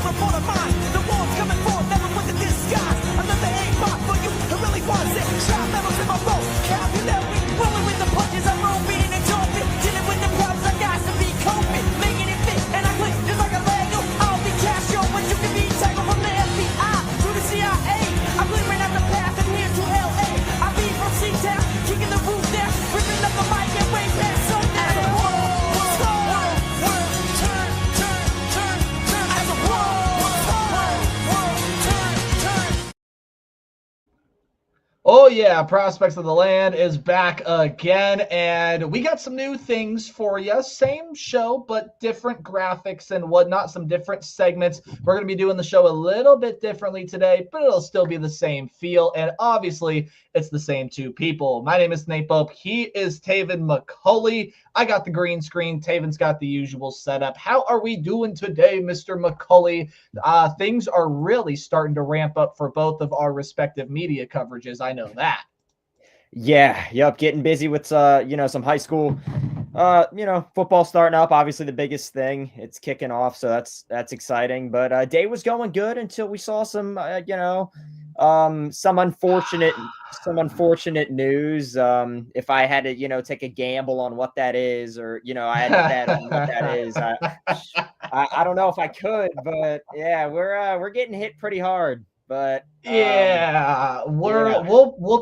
report of mine. The war's coming forth, never with the disguise. Another A-bot for you, it really was it. Shot medals in my rope, vocabulary. Rolling with the punches, I'm roving and jumping. Dealing with the problems, I got to be coping. Making it fit, and I click just like a Lego. I'll be Casio, but you can be tackled from the FBI to the CIA. I'm glimmering at the path and here to LA. I be from C-Town, kicking the roof down, ripping up the mic and way past sundown. As a world, turn, as a world, turn. Oh yeah, Prospects of the Land is back again, and we got some new things for you. Same show, but different graphics and whatnot, some different segments. We're going to be doing the show a little bit differently today, but it'll still be the same feel, and obviously, it's the same two people. My name is Nate Pope. He is Taven McCulley. I got the green screen. Taven's got the usual setup. How are we doing today, Mr. McCulley? Things are really starting to ramp up for both of our respective media coverages. I know that. Yeah, yep, getting busy with some high school football starting up. Obviously the biggest thing. It's kicking off, so that's exciting. But day was going good until we saw some some unfortunate news. If I had to, take a gamble on what that is, or I had to bet on what that is, I don't know if I could, but yeah, we're getting hit pretty hard. But we'll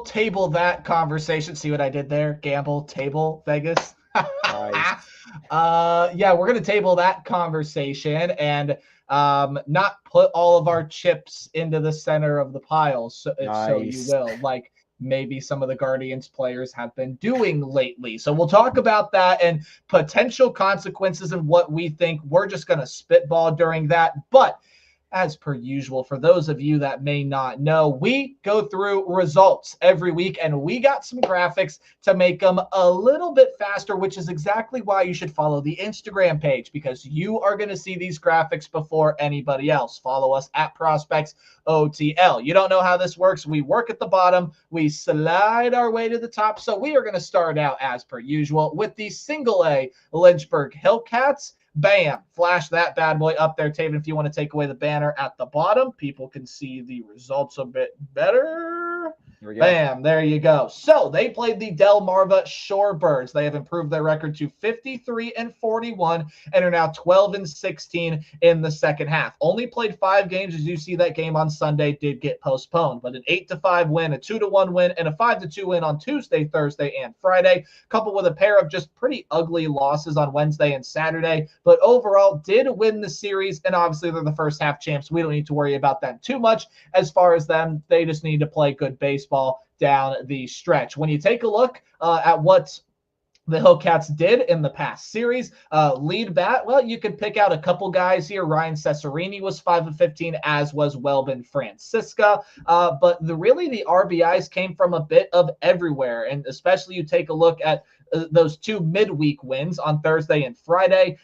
table that conversation. See what I did there? Gamble, table, Vegas. Nice. We're gonna table that conversation and not put all of our chips into the center of the pile. So you will, like maybe some of the Guardians players have been doing lately. So we'll talk about that and potential consequences and what we think. We're just gonna spitball during that, but as per usual, for those of you that may not know, we go through results every week, and we got some graphics to make them a little bit faster, which is exactly why you should follow the Instagram page, because you are going to see these graphics before anybody else. Follow us at Prospects OTL. You don't know how this works. We work at the bottom. We slide our way to the top. So we are going to start out, as per usual, with the single A Lynchburg Hillcats. Bam, flash that bad boy up there, Taven. If you want to take away the banner at the bottom, people can see the results a bit better. Here we go. Bam, there you go. So they played the Delmarva Shorebirds. They have improved their record to 53-41 and are now 12-16 in the second half. Only played 5 games. As you see, that game on Sunday did get postponed, but an 8-5 win, a 2-1 win, and a 5-2 win on Tuesday, Thursday, and Friday, coupled with a pair of just pretty ugly losses on Wednesday and Saturday, but overall did win the series, and obviously they're the first half champs. We don't need to worry about them too much. As far as them, they just need to play good baseball down the stretch. When you take a look at what the Hillcats did in the past series, lead bat, well, you could pick out a couple guys here. Ryan Cesarini was 5-15, as was Welbin Francisca. But the RBIs came from a bit of everywhere, and especially you take a look at those 2 midweek wins on Thursday and Friday.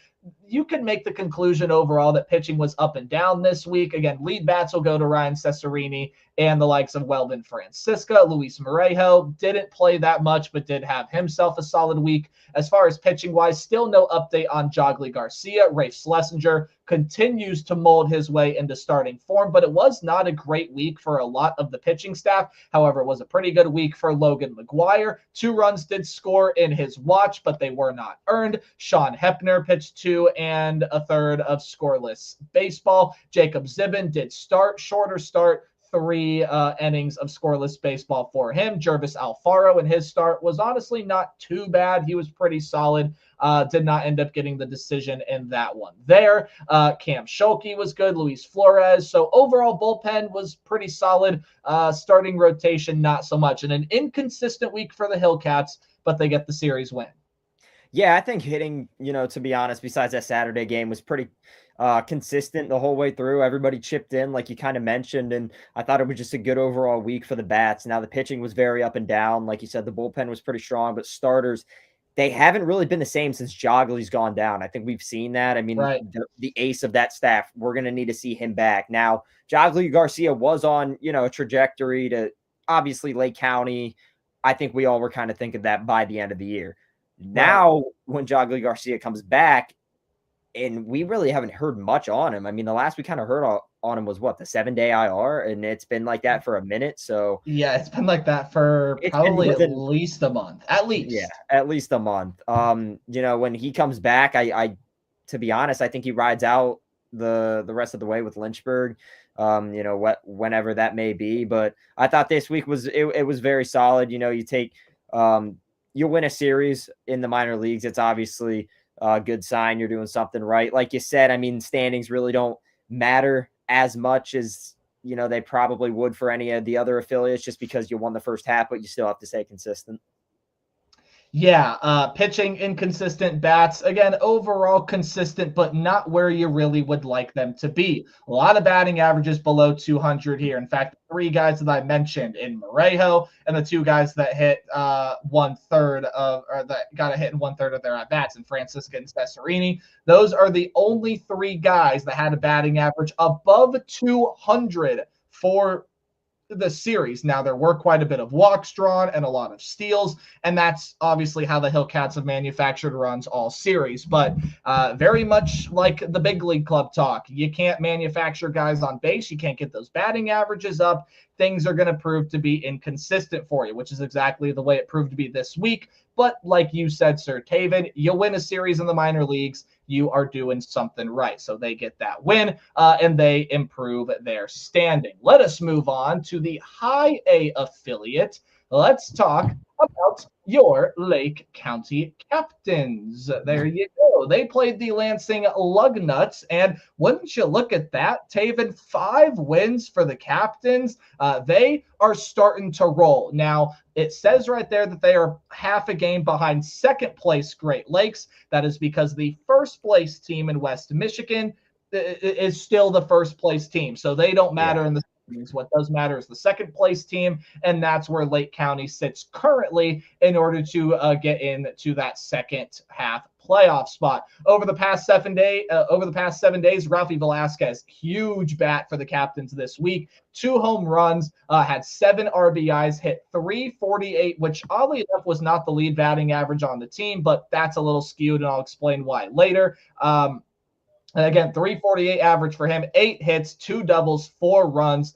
You can make the conclusion overall that pitching was up and down this week. Again, lead bats will go to Ryan Cesarini and the likes of Welbin Francisca. Luis Morejo didn't play that much, but did have himself a solid week. As far as pitching-wise, still no update on Jogly Garcia. Rafe Schlesinger continues to mold his way into starting form, but it was not a great week for a lot of the pitching staff. However, it was a pretty good week for Logan McGuire. 2 runs did score in his watch, but they were not earned. Sean Hepner pitched 2 and a third of scoreless baseball. Jacob Zibin did start, shorter start, 3 innings of scoreless baseball for him. Jervis Alfaro in his start was honestly not too bad. He was pretty solid. Did not end up getting the decision in that one there. Cam Schulke was good. Luis Flores. So overall, bullpen was pretty solid. Starting rotation, not so much. And an inconsistent week for the Hillcats, but they get the series win. Yeah, I think hitting, to be honest, besides that Saturday game, was pretty consistent the whole way through. Everybody chipped in, like you kind of mentioned, and I thought it was just a good overall week for the bats. Now, the pitching was very up and down. Like you said, the bullpen was pretty strong, but starters, they haven't really been the same since Jogly's gone down. I think we've seen that. I mean, right. the ace of that staff, we're going to need to see him back. Now, Jogly Garcia was on, a trajectory to obviously Lake County. I think we all were kind of thinking that by the end of the year. Now, when Jogly Garcia comes back, and we really haven't heard much on him. I mean, the last we kind of heard on him was what, the 7-day IR, and it's been like that for a minute. So Yeah, it's been like that for it's been probably more at than least a month. At least. at least a month. When he comes back, I to be honest, I think he rides out the rest of the way with Lynchburg. Whenever that may be. But I thought this week it was very solid. You take you'll win a series in the minor leagues. It's obviously a good sign you're doing something right. Like you said, I mean, standings really don't matter as much as they probably would for any of the other affiliates, just because you won the first half, but you still have to stay consistent. Yeah, pitching inconsistent, bats again, overall consistent, but not where you really would like them to be. A lot of batting averages below 200 here. In fact, 3 guys that I mentioned in Morejo, and the 2 guys that hit that got a hit in 1/3 of their at bats, in Francisca and Cesarini. Those are the only 3 guys that had a batting average above 200 for the series. Now, there were quite a bit of walks drawn and a lot of steals, and that's obviously how the Hillcats have manufactured runs all series. But very much like the big league club talk, you can't manufacture guys on base. You can't get those batting averages up. Things are going to prove to be inconsistent for you, which is exactly the way it proved to be this week. But like you said, Sir Taven, you win a series in the minor leagues, you are doing something right. So they get that win and they improve their standing. Let us move on to the high A affiliate. Let's talk about your Lake County Captains. There you go. They played the Lansing Lugnuts, and wouldn't you look at that, Taven, 5 wins for the Captains. They are starting to roll. Now, it says right there that they are half a game behind second place Great Lakes. That is because the first place team in West Michigan is still the first place team. So they don't matter in the standings. What does matter is the second place team, and that's where Lake County sits currently in order to get into that second half playoff spot. Over the past 7 days, Ralphie Velasquez, huge bat for the Captains this week. 2 home runs, had 7 RBIs, hit .348, which oddly enough was not the lead batting average on the team, but that's a little skewed, and I'll explain why later. And again, .348 average for him, 8 hits, 2 doubles, 4 runs.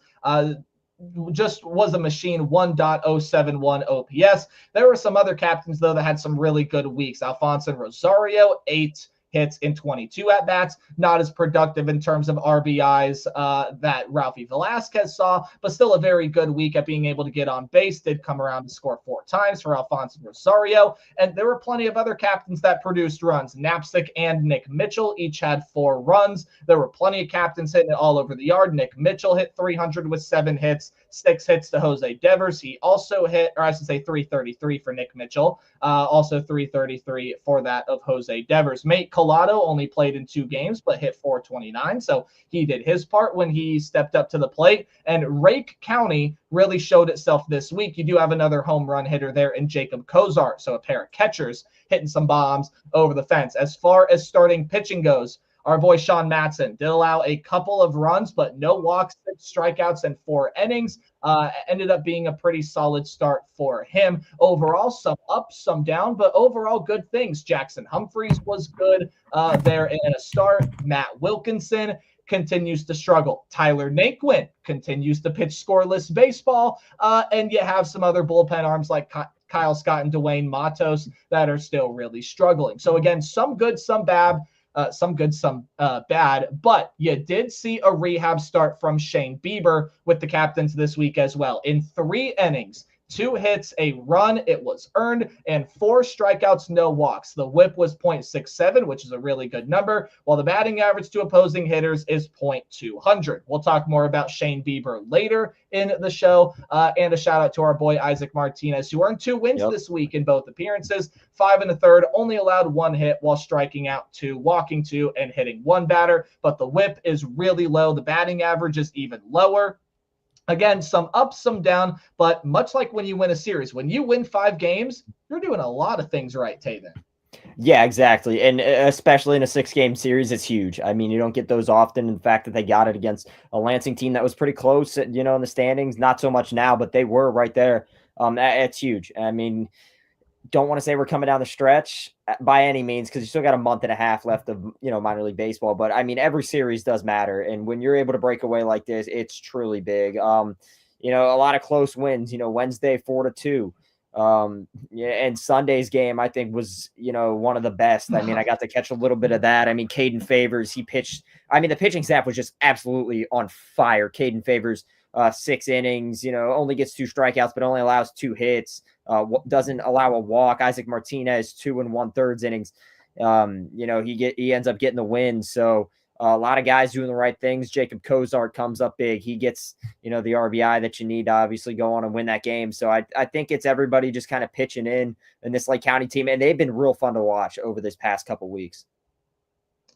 Just was a machine, 1.071 OPS. There were some other captains, though, that had some really good weeks. Alfonso Rosario, 8 hits in 22 at-bats. Not as productive in terms of RBIs that Ralphie Velasquez saw, but still a very good week at being able to get on base. Did come around to score 4 times for Alfonso Rosario. And there were plenty of other captains that produced runs. Knapsick and Nick Mitchell each had 4 runs. There were plenty of captains hitting it all over the yard. Nick Mitchell hit 300 with 7 hits. 6 hits to Jose Devers. He also hit, or I should say 333 for Nick Mitchell. Also 333 for that of Jose Devers. Mate Collado only played in 2 games, but hit 429. So he did his part when he stepped up to the plate. And Rake County really showed itself this week. You do have another home run hitter there in Jacob Kozar. So a pair of catchers hitting some bombs over the fence. As far as starting pitching goes, our boy Sean Matson did allow a couple of runs, but no walks, 6 strikeouts, and 4 innings. Ended up being a pretty solid start for him. Overall, some up, some down, but overall good things. Jackson Humphreys was good there in a start. Matt Wilkinson continues to struggle. Tyler Naquin continues to pitch scoreless baseball. And you have some other bullpen arms like Kyle Scott and Dwayne Matos that are still really struggling. So again, some good, some bad. Some good, some bad, but you did see a rehab start from Shane Bieber with the Captains this week as well. In 3 innings, 2 hits, a run, it was earned, and 4 strikeouts, no walks. The whip was .67, which is a really good number, while the batting average to opposing hitters is .200. We'll talk more about Shane Bieber later in the show, and a shout out to our boy Isaac Martinez, who earned 2 wins this week in both appearances. 5 1/3, only allowed 1 hit while striking out 2, walking 2, and hitting 1 batter, but the whip is really low. The batting average is even lower. Again, some up, some down, but much like when you win a series, when you win 5 games, you're doing a lot of things right, Taven. Yeah, exactly. And especially in a 6-game series, it's huge. I mean, you don't get those often. And the fact that they got it against a Lansing team that was pretty close, in the standings, not so much now, but they were right there. It's huge. I mean, don't want to say we're coming down the stretch by any means, because you still got a month and a half left of, minor league baseball. But I mean, every series does matter. And when you're able to break away like this, it's truly big. A lot of close wins, Wednesday 4-2. And Sunday's game, I think, was, one of the best. I mean, I got to catch a little bit of that. I mean, Caden Favors, he pitched. I mean, the pitching staff was just absolutely on fire. Caden Favors, 6 innings, only gets 2 strikeouts, but only allows 2 hits, doesn't allow a walk. Isaac Martinez, 2 1/3 innings. He ends up getting the win. So a lot of guys doing the right things. Jacob Cozart comes up big. He gets, the RBI that you need to obviously go on and win that game. So I think it's everybody just kind of pitching in this Lake County team, and they've been real fun to watch over this past couple weeks.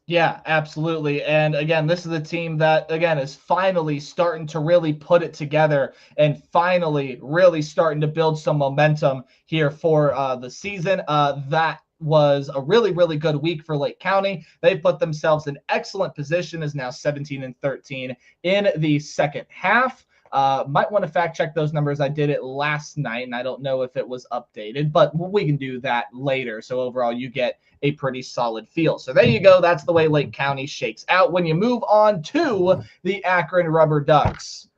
Yeah, absolutely. And again, this is a team that, again, is finally starting to really put it together and finally really starting to build some momentum here for the season. That was a really, really good week for Lake County. They put themselves in excellent position, is now 17-13 in the second half. Might want to fact check those numbers. I did it last night, and I don't know if it was updated, but we can do that later. So overall, you get a pretty solid feel. So there you go. That's the way Lake County shakes out. When you move on to the Akron Rubber Ducks.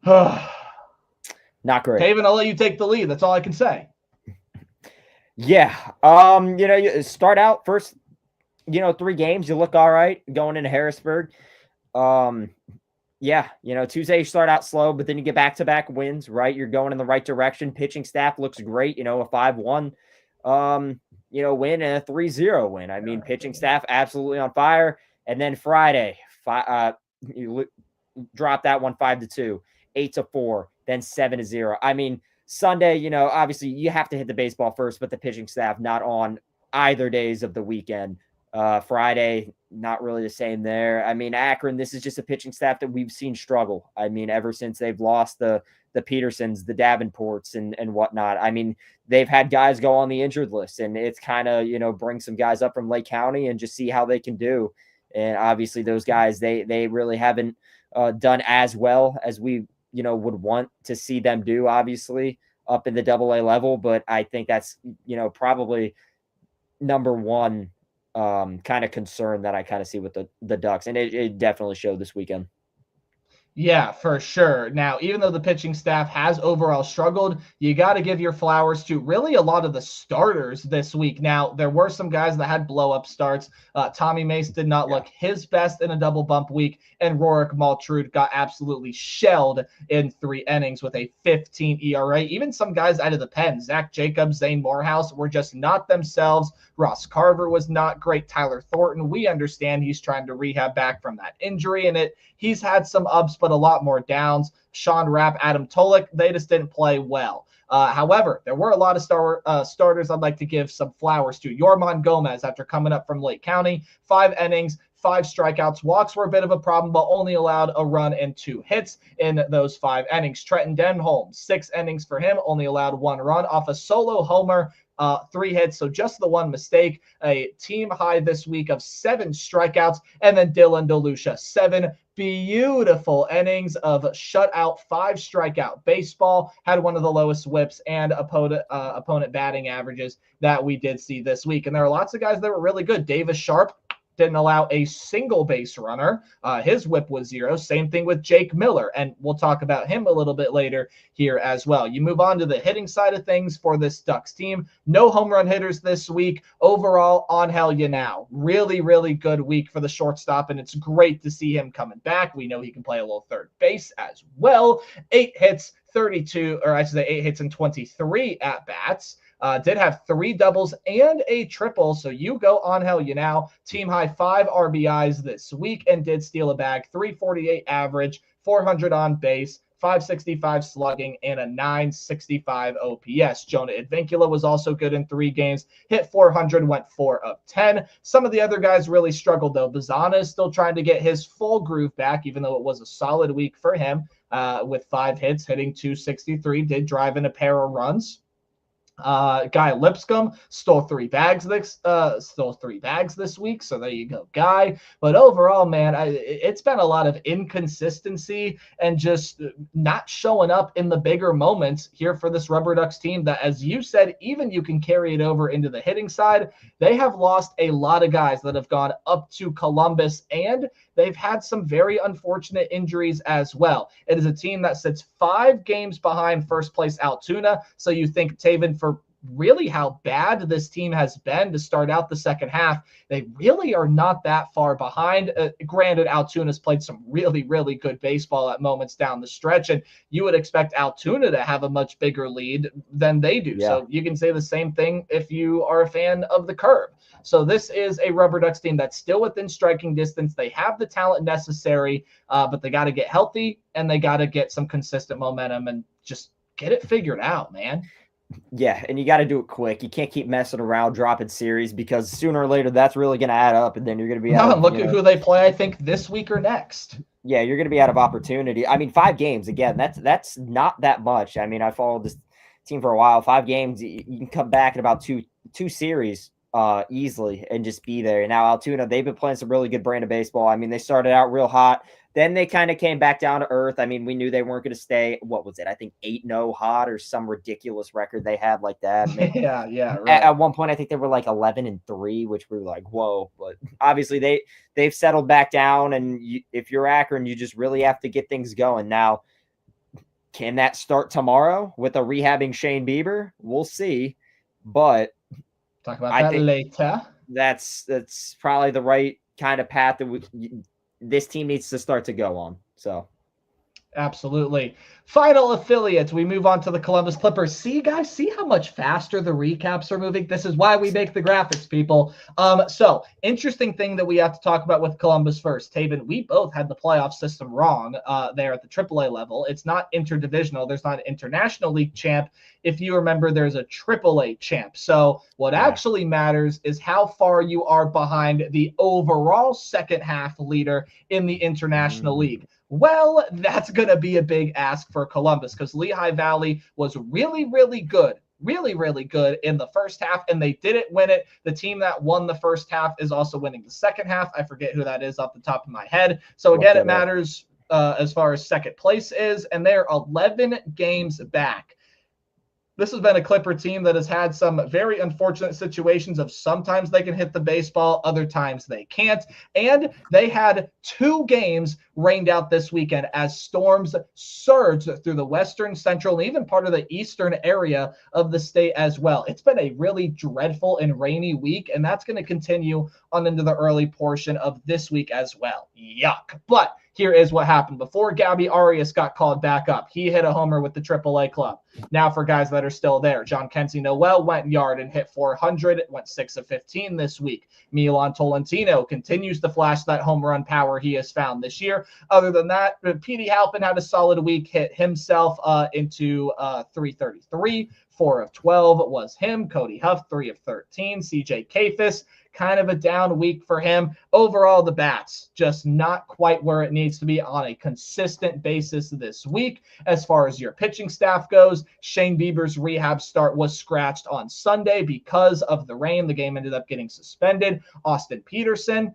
Not great. Haven, I'll let you take the lead. That's all I can say. Yeah. You start out first, 3 games, you look all right going into Harrisburg. Yeah, Tuesday you start out slow, but then you get back-to-back wins, right? You're going in the right direction. Pitching staff looks great, a 5-1 win and a 3-0 win. I mean, pitching staff absolutely on fire. And then Friday, you drop that one 5-2, 8-4, then 7-0. I mean, Sunday, obviously you have to hit the baseball first, but the pitching staff not on either days of the weekend. Friday, not really the same there. I mean, Akron, this is just a pitching staff that we've seen struggle. I mean, ever since they've lost the Petersons, the Davenports and whatnot. I mean, they've had guys go on the injured list, and it's kind of, bring some guys up from Lake County and just see how they can do. And obviously those guys, they really haven't done as well as we, would want to see them do, obviously up in the AA level. But I think that's, probably number one kind of concern that I kind of see with the Ducks. And it definitely showed this weekend. Yeah, for sure. Now, even though the pitching staff has overall struggled, you got to give your flowers to really a lot of the starters this week. Now, there were some guys that had blow-up starts. Tommy Mace did not look his best in a double bump week, and Rorik Maltrud got absolutely shelled in 3 innings with a 15 ERA. Even some guys out of the pen, Zach Jacobs, Zane Morehouse, were just not themselves. Ross Carver was not great. Tyler Thornton, we understand he's trying to rehab back from that injury, and he's had some ups, but a lot more downs. Sean Rapp, Adam Tolik, they just didn't play well. However, there were a lot of starters I'd like to give some flowers to. Yorman Gomez, after coming up from Lake County, 5 innings, 5 strikeouts. Walks were a bit of a problem, but only allowed a run and 2 hits in those 5 innings. Trenton Denholm, 6 innings for him, only allowed 1 run off a solo homer. 3 hits, so just the 1 mistake. A team high this week of 7 strikeouts. And then Dylan DeLucia, 7 beautiful innings of shutout, 5 strikeout baseball. Had one of the lowest whips and opponent batting averages that we did see this week. And there are lots of guys that were really good. Davis Sharp didn't allow a single base runner. His whip was 0. Same thing with Jake Miller, and we'll talk about him a little bit later here as well. You move on to the hitting side of things for this Ducks team. No home run hitters this week. Overall, Angel Yanao, really, really good week for the shortstop, and it's great to see him coming back. We know he can play a little third base as well. 8 hits, 8 hits and 23 at-bats. Did have 3 doubles and a triple. So you go Angel Yanao, team high 5 RBIs this week, and did steal a bag. 348 average, 400 on base, 565 slugging, and a 965 OPS. Jonah Advincula was also good in 3 games. Hit 400, went 4 of 10. Some of the other guys really struggled, though. Bazana is still trying to get his full groove back, even though it was a solid week for him with 5 hits, hitting 263. Did drive in a pair of runs. Guy Lipscomb stole three bags this week. So there you go, Guy. But overall, man, it's been a lot of inconsistency and just not showing up in the bigger moments here for this Rubber Ducks team that, as you said, even you can carry it over into the hitting side. They have lost a lot of guys that have gone up to Columbus, and they've had some very unfortunate injuries as well. It is a team that sits 5 games behind first place Altoona. So you think, Taven, for really how bad this team has been to start out the second half, they really are not that far behind. Granted, Altoona's played some really, really good baseball at moments down the stretch, and you would expect Altoona to have a much bigger lead than they do. Yeah. So you can say the same thing if you are a fan of the Curb. So this is a Rubber Ducks team that's still within striking distance. They have the talent necessary, but they got to get healthy, and they got to get some consistent momentum and just get it figured out, man. Yeah, and you got to do it quick. You can't keep messing around, dropping series, because sooner or later that's really going to add up, and then you're going to be out. And look at who they play, I think, this week or next. Yeah, you're going to be out of opportunity. I mean, 5 games, again, that's not that much. I mean, I followed this team for a while. 5 games, you can come back in about two series easily and just be there. And now Altoona, they've been playing some really good brand of baseball. I mean, they started out real hot. Then they kind of came back down to earth. I mean, we knew they weren't going to stay. What was it? I think 8-0 hot or some ridiculous record they had like that. Yeah. Right. At one point, I think they were like 11-3, which we were like, whoa. But obviously, they've settled back down. And if you're Akron, you just really have to get things going. Now, can that start tomorrow with a rehabbing Shane Bieber? We'll see. But talk about that later. That's probably the right kind of path that this team needs to start to go on. So absolutely. Final affiliates. We move on to the Columbus Clippers. See, guys, see how much faster the recaps are moving? This is why we make the graphics, people. So interesting thing that we have to talk about with Columbus first. Taven, we both had the playoff system wrong there at the AAA level. It's not interdivisional. There's not an international league champ. If you remember, there's a AAA champ. So what actually matters is how far you are behind the overall second half leader in the international league. Well, that's going to be a big ask for Columbus, because Lehigh Valley was really, really good in the first half, and they didn't win it. The team that won the first half is also winning the second half. I forget who that is off the top of my head. So again, it matters as far as second place is, and they're 11 games back. This has been a Clipper team that has had some very unfortunate situations of sometimes they can hit the baseball, other times they can't. And they had 2 games rained out this weekend as storms surged through the western, central, and even part of the eastern area of the state as well. It's been a really dreadful and rainy week, and that's going to continue on into the early portion of this week as well. Yuck. But here is what happened. Before Gabby Arias got called back up, he hit a homer with the AAA club. Now for guys that are still there, John Kenzie Noel went yard and hit 400, went 6 of 15 this week. Milan Tolentino continues to flash that home run power he has found this year. Other than that, Petey Halpin had a solid week, hit himself into 333. 4 of 12 was him. Cody Huff, 3 of 13. CJ Kafis, kind of a down week for him. Overall, the bats just not quite where it needs to be on a consistent basis this week. As far as your pitching staff goes, Shane Bieber's rehab start was scratched on Sunday because of the rain. The game ended up getting suspended. Austin Peterson,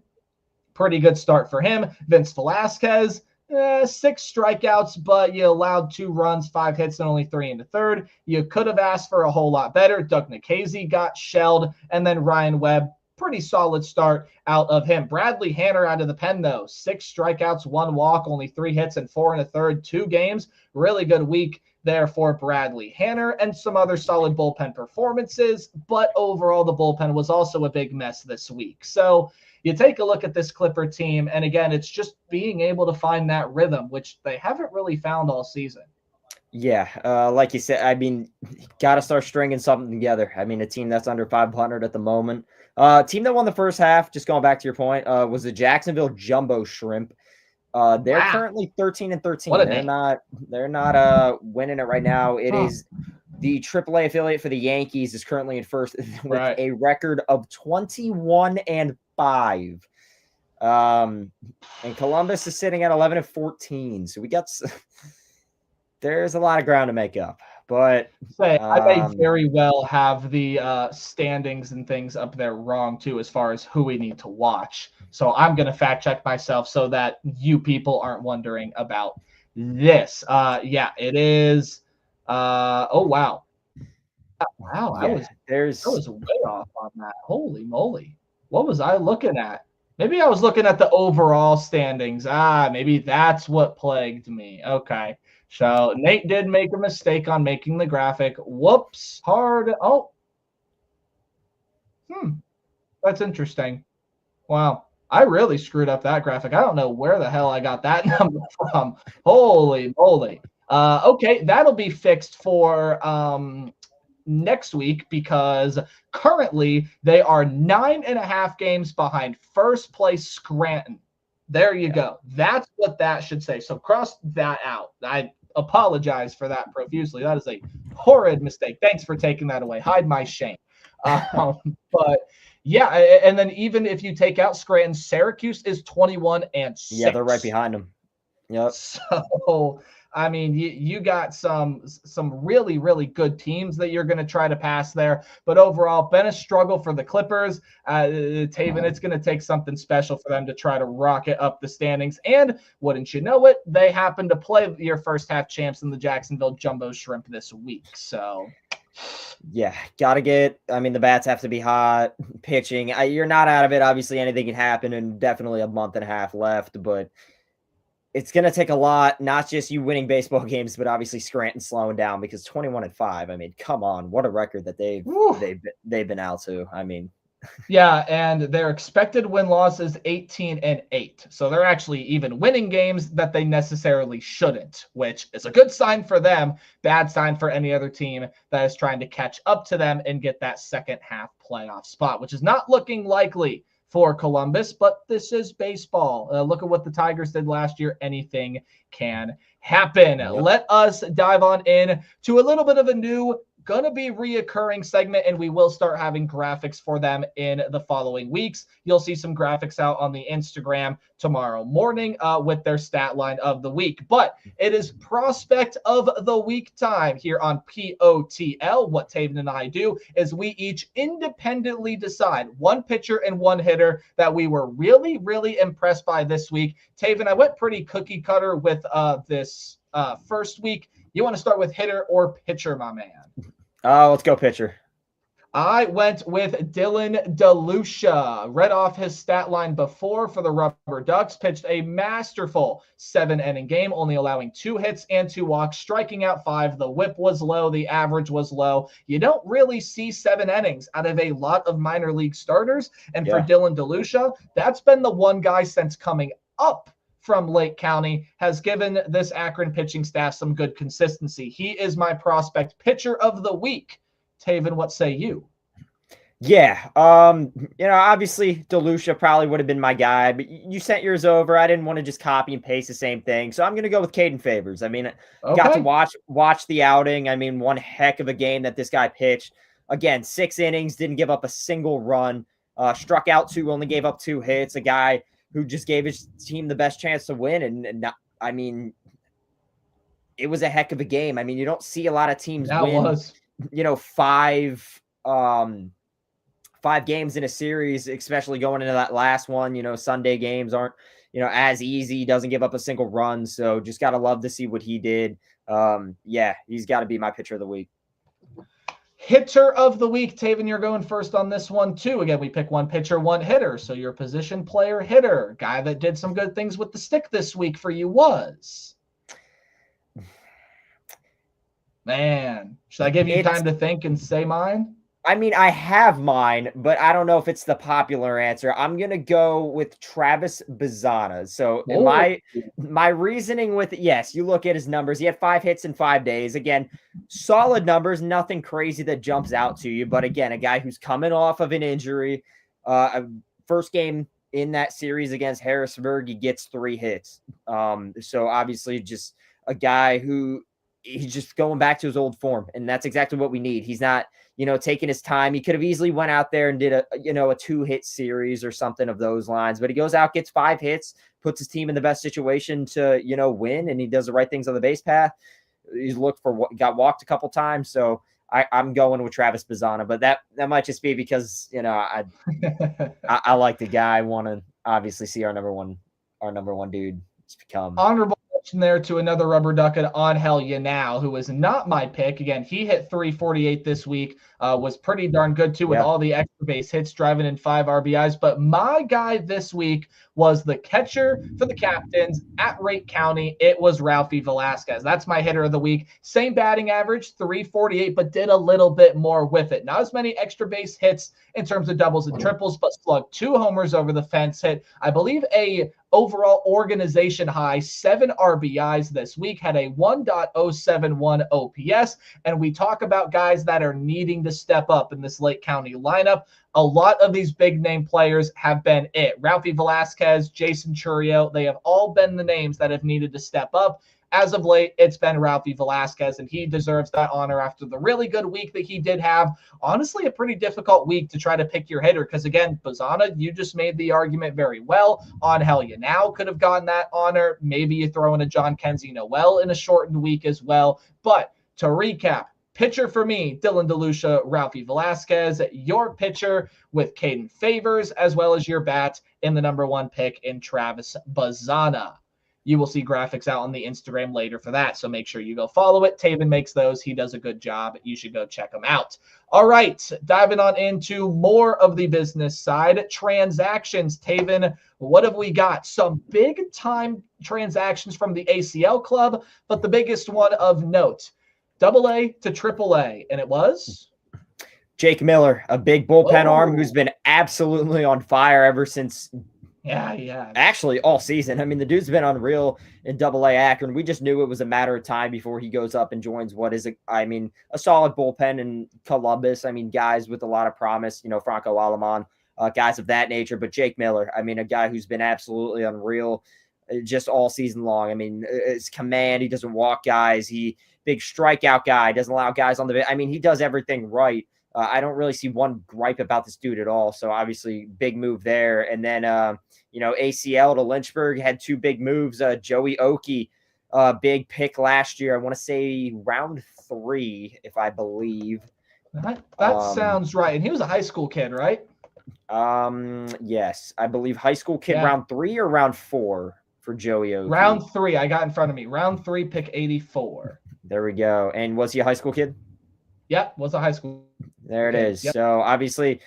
pretty good start for him. Vince Velasquez, 6 strikeouts, but you allowed 2 runs, 5 hits, and only 3 in the third. You could have asked for a whole lot better. Doug Nikhazy got shelled, and then Ryan Webb, pretty solid start out of him. Bradley Hanner out of the pen, though. 6 strikeouts, 1 walk, only 3 hits, and 4 in the third. 2 games. Really good week there for Bradley Hanner, and some other solid bullpen performances. But overall, the bullpen was also a big mess this week. So you take a look at this Clipper team, and again, it's just being able to find that rhythm, which they haven't really found all season. Yeah, like you said, I mean, got to start stringing something together. I mean, a team that's under 500 at the moment. Team that won the first half, just going back to your point, was the Jacksonville Jumbo Shrimp. They're currently 13-13. They're not winning it right now. It is the AAA affiliate for the Yankees is currently in first with a record of 21-5. And Columbus is sitting at 11-14. So we got there's a lot of ground to make up. but Say, I may very well have the standings and things up there wrong too, as far as who we need to watch. So I'm gonna fact check myself so that you people aren't wondering about this. Yeah, it is. Oh wow, wow, yeah, I was way off on that. Holy moly, what was I looking at? Maybe I was looking at the overall standings. Maybe that's what plagued me. Okay. So Nate did make a mistake on making the graphic. Whoops. Hard. Oh. That's interesting. Wow. I really screwed up that graphic. I don't know where the hell I got that number from. Holy moly. Okay, that'll be fixed for next week because currently they are 9.5 games behind first place Scranton. There you go. That's what that should say. So cross that out. I apologize for that profusely. That is a horrid mistake. Thanks for taking that away. Hide my shame. But yeah, and then even if you take out Scranton, Syracuse is 21 and 6. Yeah, they're right behind them. Yep. So I mean, you got some really, really good teams that you're going to try to pass there. But overall, been a struggle for the Clippers. Taven, it's going to take something special for them to try to rocket up the standings. And wouldn't you know it, they happen to play your first half champs in the Jacksonville Jumbo Shrimp this week. So yeah, the bats have to be hot. Pitching, you're not out of it. Obviously, anything can happen, and definitely a month and a half left. But it's going to take a lot, not just you winning baseball games, but obviously Scranton slowing down because 21 and 5. I mean, come on, what a record that they've been out to. I mean, yeah, and their expected win-loss is 18 and 8. So they're actually even winning games that they necessarily shouldn't, which is a good sign for them, bad sign for any other team that is trying to catch up to them and get that second half playoff spot, which is not looking likely for Columbus, but this is baseball. Look at what the Tigers did last year. Anything can happen. Yep. Let us dive on in to a little bit of a new going to be reoccurring segment, and we will start having graphics for them in the following weeks. You'll see some graphics out on the Instagram tomorrow morning with their stat line of the week. But it is prospect of the week time here on POTL. What Taven and I do is we each independently decide one pitcher and one hitter that we were really, really impressed by this week. Taven, I went pretty cookie cutter with this first week. You want to start with hitter or pitcher, my man? Let's go pitcher. I went with Dylan DeLucia. Read off his stat line before for the Rubber Ducks. Pitched a masterful 7-inning game, only allowing 2 hits and 2 walks, striking out 5. The whip was low. The average was low. You don't really see 7 innings out of a lot of minor league starters. And for Dylan DeLucia, that's been the one guy since coming up from Lake County has given this Akron pitching staff some good consistency. He is my prospect pitcher of the week. Taven, what say you? Yeah. Obviously DeLucia probably would have been my guy, but you sent yours over. I didn't want to just copy and paste the same thing. So I'm going to go with Caden Favors. I mean, got to watch the outing. I mean, one heck of a game that this guy pitched. Again, 6 innings, didn't give up a single run, struck out 2, only gave up 2 hits. A guy who just gave his team the best chance to win. And not, I mean, it was a heck of a game. I mean, you don't see a lot of teams win, 5 games in a series, especially going into that last one. Sunday games aren't, as easy. Doesn't give up a single run. So just got to love to see what he did. He's got to be my pitcher of the week. Hitter of the week, Taven, you're going first on this one too. Again, we pick one pitcher, one hitter. So your position player hitter, guy that did some good things with the stick this week for you was. Man, should I give you time to think and say mine? I mean, I have mine, but I don't know if it's the popular answer. I'm going to go with Travis Bazzana. So my reasoning with it, yes, you look at his numbers. He had 5 hits in 5 days. Again, solid numbers, nothing crazy that jumps out to you. But again, a guy who's coming off of an injury, first game in that series against Harrisburg, he gets 3 hits. So obviously just a guy who he's just going back to his old form. And that's exactly what we need. He's not, taking his time. He could have easily went out there and did a 2-hit series or something of those lines, but he goes out, gets 5 hits, puts his team in the best situation to, win. And he does the right things on the base path. he's looked for what got walked a couple times. So I'm going with Travis Bazzana, but that might just be because, you know, I like the guy. I want to obviously see our number one dude become. Honorable mention there to another rubber ducket, Angel Yanao, who was not my pick. Again, he hit 348 this week, was pretty darn good too with all the extra base hits, driving in 5 RBIs. But my guy this week was the catcher for the Captains at Wright County. It was Ralphie Velasquez. That's my hitter of the week. Same batting average, 348, but did a little bit more with it. Not as many extra base hits in terms of doubles and triples, but slugged 2 homers over the fence, hit, I believe, a overall organization high 7 RBIs this week, had a 1.071 OPS. And we talk about guys that are needing to step up in this Lake County lineup. A lot of these big name players have been it. Ralphie Velasquez, Jason Churio, they have all been the names that have needed to step up. As of late, it's been Ralphie Velasquez, and he deserves that honor after the really good week that he did have. Honestly, a pretty difficult week to try to pick your hitter because, again, Bazzana, you just made the argument very well. Angel Yanao could have gotten that honor. Maybe you throw in a John Kenzie Noel in a shortened week as well. But to recap, pitcher for me, Dylan DeLucia, Ralphie Velasquez. Your pitcher with Caden Favors, as well as your bat in the number 1 pick in Travis Bazzana. You will see graphics out on the Instagram later for that, so make sure you go follow it. Taven makes those. He does a good job. You should go check him out. All right, diving on into more of the business side. Transactions. Taven, what have we got? Some big-time transactions from the ACL club, but the biggest one of note, AA to AAA, and it was? Jake Miller, a big bullpen arm who's been absolutely on fire ever since actually all season. I mean, the dude's been unreal in AA Akron. We just knew it was a matter of time before he goes up and joins what is, a solid bullpen in Columbus. I mean, guys with a lot of promise, you know, Franco Alamán, guys of that nature. But Jake Miller, I mean, a guy who's been absolutely unreal just all season long. I mean, his command, he doesn't walk guys. He big strikeout guy, doesn't allow guys on the – I mean, he does everything right. I don't really see one gripe about this dude at all. So obviously big move there. And then, ACL to Lynchburg had 2 big moves. Joey Oki, big pick last year. I want to say round 3, if I believe. That sounds right. And he was a high school kid, right? Yes, I believe high school kid, round 3 or round 4 for Joey Oki. Round 3, I got in front of me. Round 3, pick 84. There we go. And was he a high school kid? Yeah, was a high school. There it is. Yep. So obviously,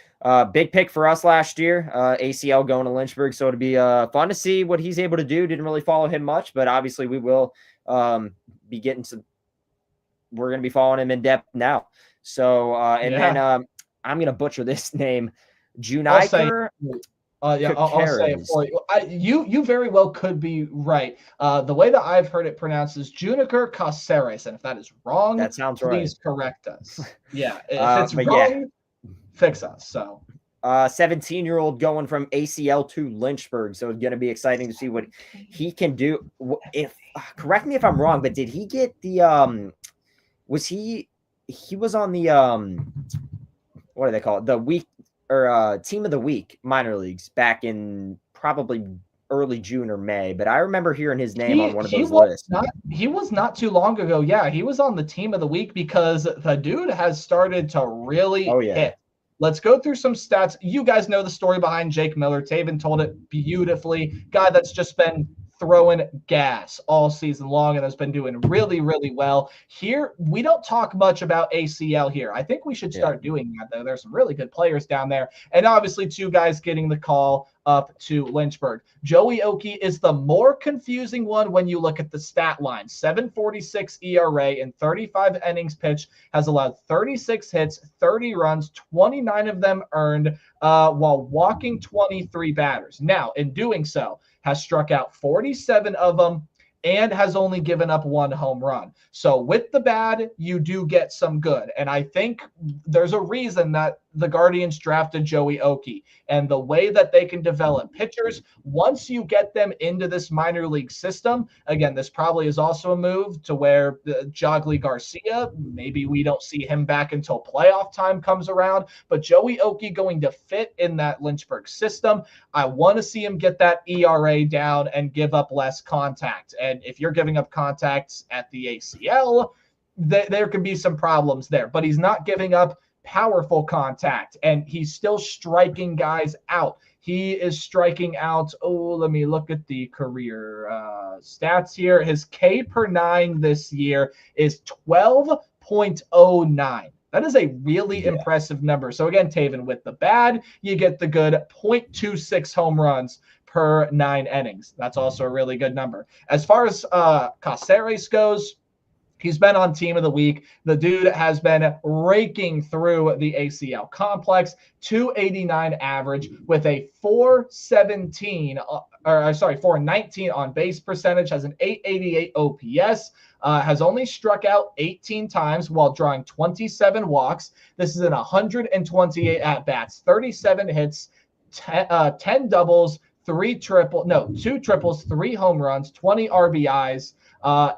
big pick for us last year. ACL going to Lynchburg, so it'll be fun to see what he's able to do. Didn't really follow him much, but obviously we will be getting some. We're going to be following him in depth now. So then I'm going to butcher this name, Juniker. I'll say it for you. You very well could be right. The way that I've heard it pronounced is Juniker Caceres, and if that is wrong, that sounds please correct us. Yeah, if it's wrong, fix us. So, 17-year-old going from ACL to Lynchburg, so it's going to be exciting to see what he can do. If correct me if I'm wrong, but did he get the was he was on the what do they call it? The week or team of the week minor leagues back in probably early June or May, but I remember hearing his name on one of those lists. He was not too long ago. Yeah, he was on the team of the week because the dude has started to really hit. Let's go through some stats. You guys know the story behind Jake Miller. Taven told it beautifully. Guy that's just been throwing gas all season long and has been doing really, really well. Here, we don't talk much about ACL here. I think we should start doing that, though. There's some really good players down there. And obviously, 2 guys getting the call up to Lynchburg. Joey Oki is the more confusing one when you look at the stat line. 7.46 ERA in 35 innings pitched, has allowed 36 hits, 30 runs, 29 of them earned, while walking 23 batters. Now, in doing so, has struck out 47 of them and has only given up 1 home run. So with the bad, you do get some good. And I think there's a reason that the Guardians drafted Joey Oki, and the way that they can develop pitchers once you get them into this minor league system. Again, this probably is also a move to where Jogly Garcia, maybe we don't see him back until playoff time comes around, but Joey Oki going to fit in that Lynchburg system. I want to see him get that ERA down and give up less contact. And And if you're giving up contacts at the ACL, there could be some problems there. But he's not giving up powerful contact, and he's still striking guys out. He is striking out. Oh, let me look at the career stats here. His K per 9 this year is 12.09. That is a really impressive number. So again, Taven, with the bad, you get the good 0.26 home runs per 9 innings. That's also a really good number. As far as Caceres goes, he's been on Team of the Week. The dude has been raking through the ACL complex, 289 average with a 419 on base percentage, has an 888 OPS, has only struck out 18 times while drawing 27 walks. This is in 128 at-bats, 37 hits, 10 doubles, 2 triples, 3 home runs, 20 RBIs,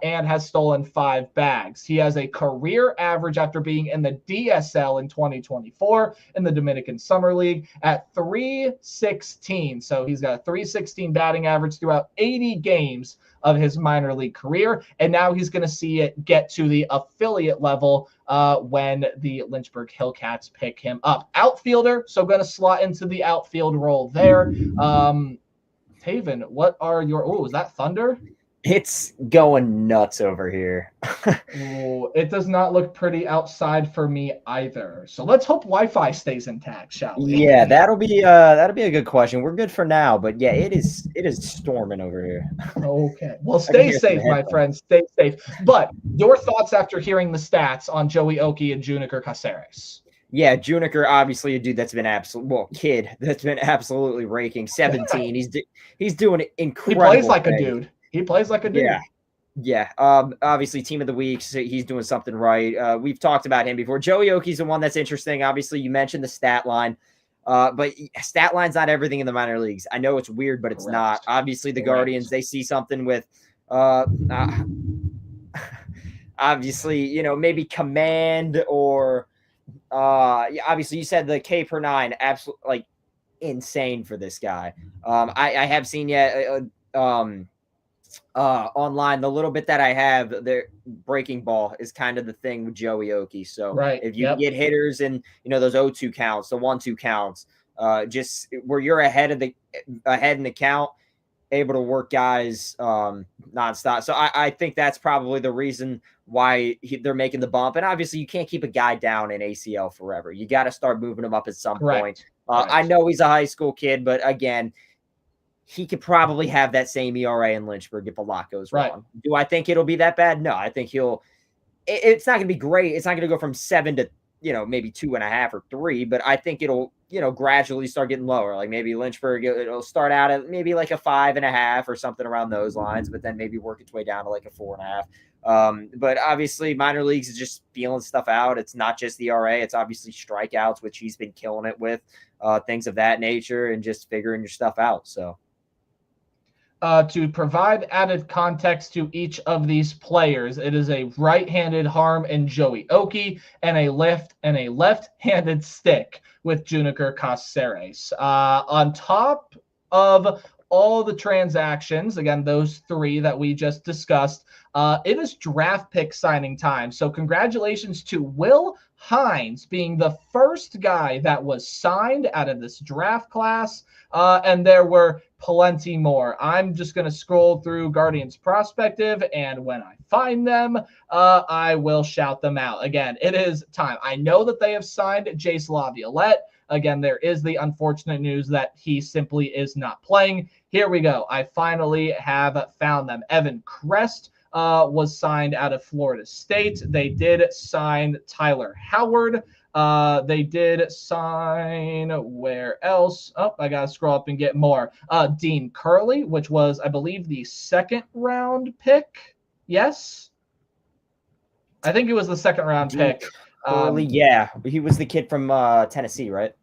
and has stolen 5 bags. He has a career average after being in the DSL in 2024 in the Dominican Summer League at 316. So he's got a 316 batting average throughout 80 games of his minor league career. And now he's going to see it get to the affiliate level when the Lynchburg Hillcats pick him up. Outfielder, so going to slot into the outfield role there. Taven, what are your... is that thunder? It's going nuts over here. It does not look pretty outside for me either. So let's hope Wi-Fi stays intact, shall we? Yeah, that'll be a good question. We're good for now, but yeah, it is storming over here. Okay. Well, stay safe, my friend. Stay safe. But your thoughts after hearing the stats on Joey Oakey and Juniker Caceres? Yeah, Juniker, obviously a dude that's been kid that's been absolutely raking. 17. He's doing incredible. He plays like a dude. He plays like a dude. Yeah. Obviously, Team of the Week, so he's doing something right. We've talked about him before. Joey Oakey's the one that's interesting. Obviously, you mentioned the stat line, but stat line's not everything in the minor leagues. I know it's weird, but it's not. Obviously, the Guardians, they see something with, obviously, maybe command or, obviously, you said the K per 9, absolutely insane for this guy. I have seen online, the little bit that I have, their breaking ball is kind of the thing with Joey Oakey. So if you get hitters in, those 0-2 counts, the 1-2 counts, just where you're ahead in the count, able to work guys nonstop. So I think that's probably the reason why they're making the bump. And obviously you can't keep a guy down in ACL forever. You got to start moving him up at some point. I know he's a high school kid, but again, he could probably have that same ERA in Lynchburg if a lot goes wrong. Do I think it'll be that bad? No, I think it's not going to be great. It's not going to go from 7 to, maybe 2.5 or 3, but I think it'll, gradually start getting lower. Like maybe Lynchburg, it'll start out at maybe like a 5.5 or something around those lines, but then maybe work its way down to like a 4.5. But obviously minor leagues is just feeling stuff out. It's not just the ERA. It's obviously strikeouts, which he's been killing it with, things of that nature, and just figuring your stuff out. So. To provide added context to each of these players, it is a right-handed arm in Joey Oakey and a left-handed stick with Juniker Caceres. On top of all the transactions, again, those 3 that we just discussed, it is draft pick signing time. So congratulations to Will Hines being the first guy that was signed out of this draft class. And there were plenty more. I'm just going to scroll through Guardians Prospective, and when I find them, I will shout them out. Again, it is time. I know that they have signed Jace Laviolette. Again, there is the unfortunate news that he simply is not playing. Here we go. I finally have found them. Evan Crest was signed out of Florida State. They did sign Tyler Howard. They did sign where else? Oh, I got to scroll up and get more. Dean Curley, which was, I believe, the 2nd round pick. Yes. I think it was the 2nd round pick. Curley, he was the kid from Tennessee, right?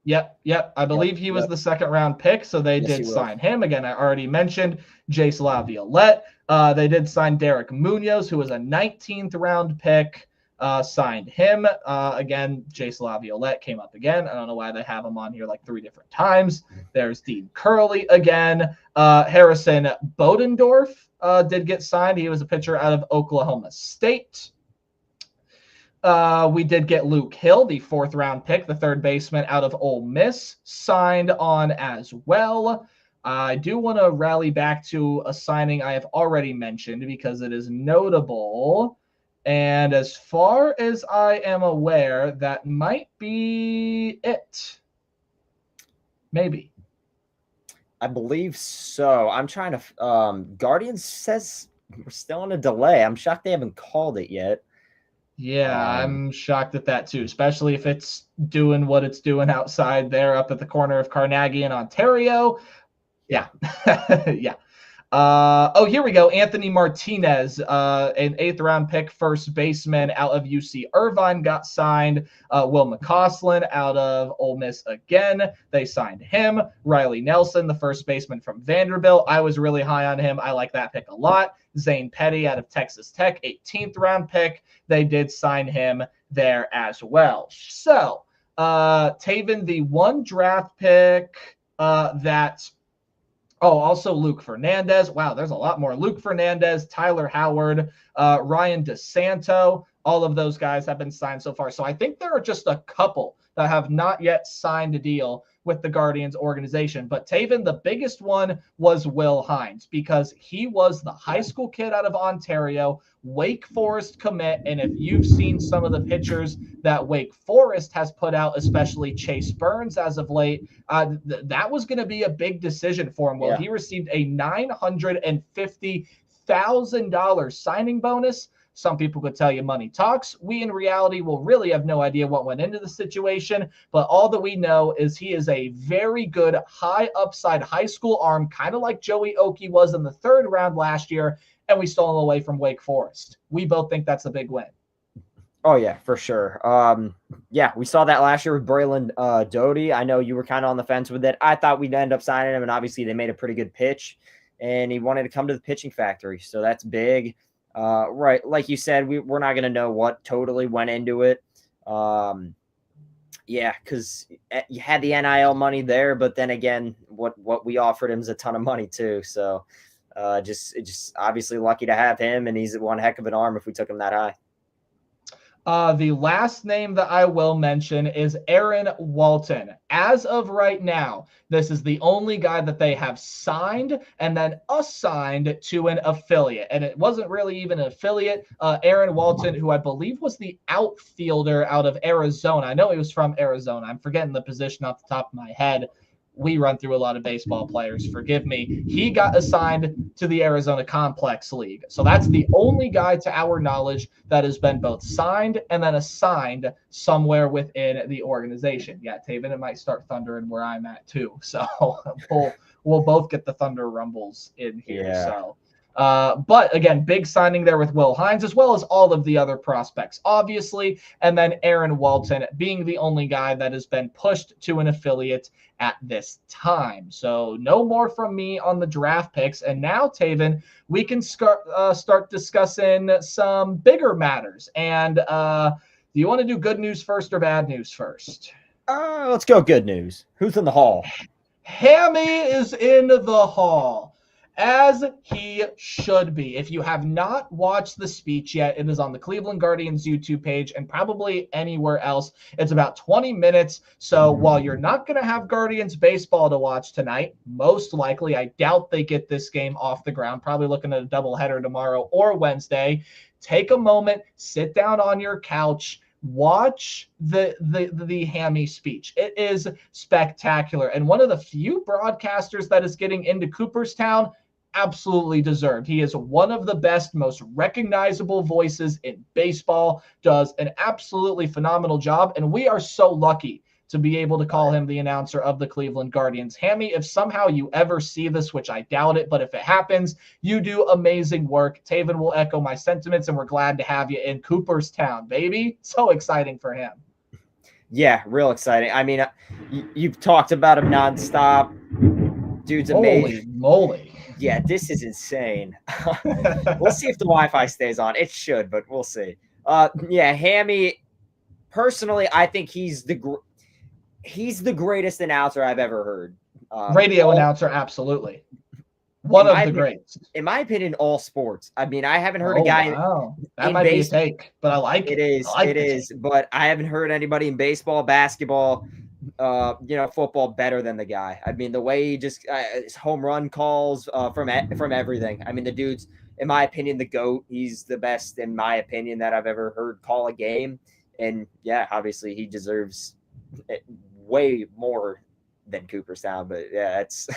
Yep. I believe he was the 2nd round pick, so they did sign him. Again, I already mentioned Jace Laviolette. They did sign Derek Munoz, who was a 19th round pick. signed him. Again, Jace Laviolette came up again. I don't know why they have him on here like 3 different times. There's Dean Curley again. Harrison Bodendorf did get signed. He was a pitcher out of Oklahoma State. We did get Luke Hill, the 4th round pick, the 3rd baseman out of Ole Miss, signed on as well. I do want to rally back to a signing I have already mentioned because it is notable. And as far as I am aware, that might be it. Maybe. I believe so. I'm trying to Guardians says we're still on a delay. I'm shocked they haven't called it yet. Yeah, I'm shocked at that too, especially if it's doing what it's doing outside there up at the corner of Carnegie in Ontario. Yeah. Yeah. Here we go. Anthony Martinez, an 8th round pick, 1st baseman out of UC Irvine, got signed. Will McCausland out of Ole Miss again. They signed him. Riley Nelson, the 1st baseman from Vanderbilt. I was really high on him. I like that pick a lot. Zane Petty out of Texas Tech, 18th round pick. They did sign him there as well. So, Taven, the 1 draft pick also Luke Fernandez. Wow, there's a lot more. Luke Fernandez, Tyler Howard, Ryan DeSanto. All of those guys have been signed so far. So I think there are just a couple that have not yet signed a deal with the Guardians organization. But Taven, the biggest one was Will Hines because he was the high school kid out of Ontario, Wake Forest commit. And if you've seen some of the pictures that Wake Forest has put out, especially Chase Burns as of late, that was going to be a big decision for him. Well, Yeah. He received a $950,000 signing bonus. Some people could tell you money talks. We, in reality, will really have no idea what went into the situation. But all that we know is he is a very good high upside high school arm, kind of like Joey Oki was in the 3rd round last year, and we stole him away from Wake Forest. We both think that's a big win. Oh, yeah, for sure. Yeah, we saw that last year with Braylon Doty. I know you were kind of on the fence with it. I thought we'd end up signing him, and obviously they made a pretty good pitch, and he wanted to come to the pitching factory, so that's big. Right, like you said, we're not going to know what totally went into it. Yeah, because you had the NIL money there, but then again, what we offered him is a ton of money too. So just obviously lucky to have him, and he's one heck of an arm if we took him that high. The last name that I will mention is Aaron Walton. As of right now, this is the only guy that they have signed and then assigned to an affiliate. And it wasn't really even an affiliate. Aaron Walton, who I believe was the outfielder out of Arizona. I know he was from Arizona. I'm forgetting the position off the top of my head. We run through a lot of baseball players. Forgive me. He got assigned to the Arizona Complex League. So that's the only guy to our knowledge that has been both signed and then assigned somewhere within the organization. Yeah, Taven, it might start thundering where I'm at too. So we'll both get the thunder rumbles in here. Yeah. So. But again, big signing there with Will Hines, as well as all of the other prospects, obviously. And then Aaron Walton being the only guy that has been pushed to an affiliate at this time. So no more from me on the draft picks. And now, Taven, we can start discussing some bigger matters. And do you want to do good news first or bad news first? Let's go good news. Who's in the hall? Hammy is in the hall. As he should be. If you have not watched the speech yet, it is on the Cleveland Guardians YouTube page and probably anywhere else. It's about 20 minutes. So while you're not going to have Guardians baseball to watch tonight, most likely, I doubt they get this game off the ground, probably looking at a doubleheader tomorrow or Wednesday. Take a moment, sit down on your couch, watch the Hammy speech. It is spectacular. And one of the few broadcasters that is getting into Cooperstown, absolutely deserved. He is one of the best, most recognizable voices in baseball, does an absolutely phenomenal job, and we are so lucky to be able to call him the announcer of the Cleveland Guardians. Hammy, if somehow you ever see this, which I doubt it, but if it happens, you do amazing work. Taven will echo my sentiments, and we're glad to have you in Cooperstown, baby. So exciting for him. Yeah, real exciting. I mean, you've talked about him nonstop. Dude's amazing. Holy moly. Yeah, this is insane. We'll see if the Wi-Fi stays on. It should, but we'll see. Yeah, Hammy. Personally, I think he's the greatest announcer I've ever heard. Radio announcer, absolutely. One of the greats. In my opinion, all sports. I mean, I haven't heard Oh, a guy. Wow. That might be a take, but I like it. It is, but I haven't heard anybody in baseball, basketball, football better than the guy. I mean, the way he just his home run calls from everything. I mean, the dude's, in my opinion, the GOAT. He's the best, in my opinion, that I've ever heard call a game. And yeah, obviously he deserves it way more than Cooperstown, but yeah, it's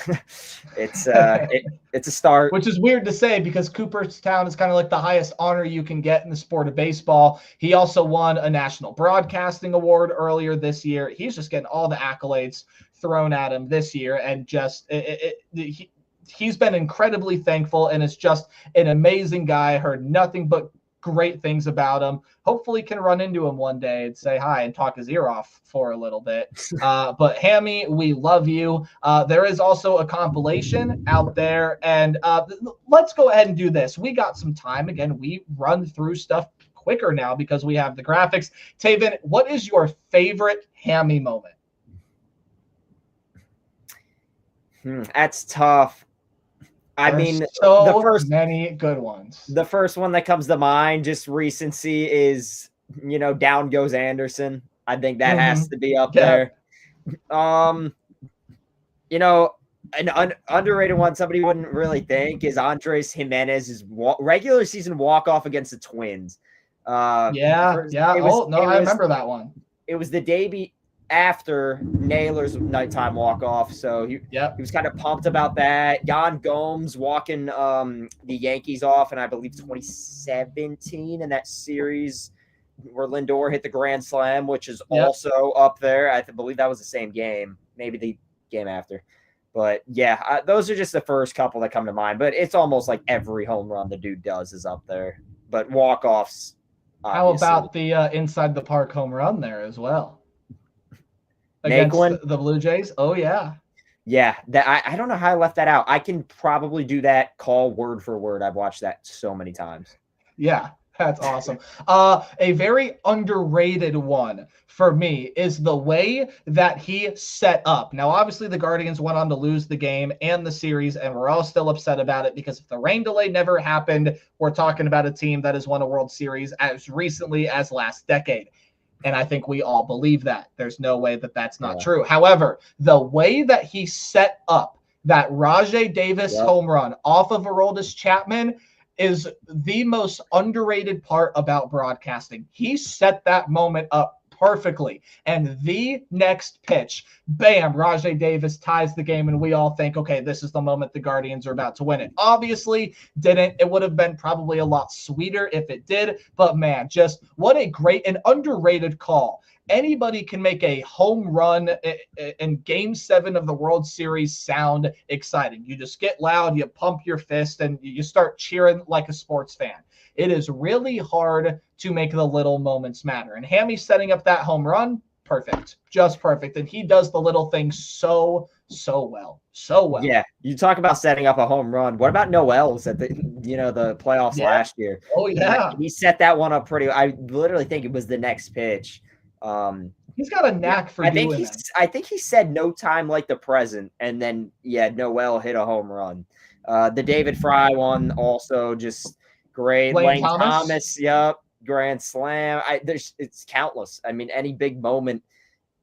a start. Which is weird to say because Cooperstown is kind of like the highest honor you can get in the sport of baseball. He also won a National Broadcasting Award earlier this year. He's just getting all the accolades thrown at him this year, and just he's been incredibly thankful, and it's just an amazing guy. I heard nothing but great things about him. Hopefully can run into him one day and say hi and talk his ear off for a little bit. But Hammy, we love you. There is also a compilation out there, and let's go ahead and do this. We got some time. Again, we run through stuff quicker now because we have the graphics. Taven, what is your favorite Hammy moment? That's tough. I mean, so many good ones. The first one that comes to mind, just recency, is, down goes Anderson. I think that has to be up there. An underrated one somebody wouldn't really think is Andres Jimenez's regular season walk-off against the Twins. I remember that one. It was the day after Naylor's nighttime walk-off, so he was kind of pumped about that. Yan Gomes walking the Yankees off in, I believe, 2017 in that series where Lindor hit the grand slam, which is also up there. I believe that was the same game, maybe the game after. But yeah, those are just the first couple that come to mind. But it's almost like every home run the dude does is up there. But walk-offs, obviously. How about the inside the park home run there as well? Against the Blue Jays? Oh, yeah. Yeah, I don't know how I left that out. I can probably do that call word for word. I've watched that so many times. Yeah, that's awesome. A very underrated one for me is the way that he set up. Now, obviously, the Guardians went on to lose the game and the series, and we're all still upset about it because if the rain delay never happened, we're talking about a team that has won a World Series as recently as last decade. And I think we all believe that. There's no way that that's not true. However, the way that he set up that Rajai Davis home run off of Aroldis Chapman is the most underrated part about broadcasting. He set that moment up perfectly. And the next pitch, bam, Rajai Davis ties the game, and we all think, okay, this is the moment the Guardians are about to win it. Obviously, didn't. It would have been probably a lot sweeter if it did, but man, just what a great and underrated call. Anybody can make a home run in Game 7 of the World Series sound exciting. You just get loud, you pump your fist, and you start cheering like a sports fan. It is really hard to make the little moments matter. And Hammy setting up that home run, perfect. Just perfect. And he does the little things so well. So well. Yeah. You talk about setting up a home run. What about Noel's at the playoffs last year? Oh, yeah. He set that one up I literally think it was the next pitch. He's got a knack for doing that. I think he said no time like the present, and then Noel hit a home run. The David Fry one also just great. Lane Thomas, grand slam. It's countless. I mean, any big moment,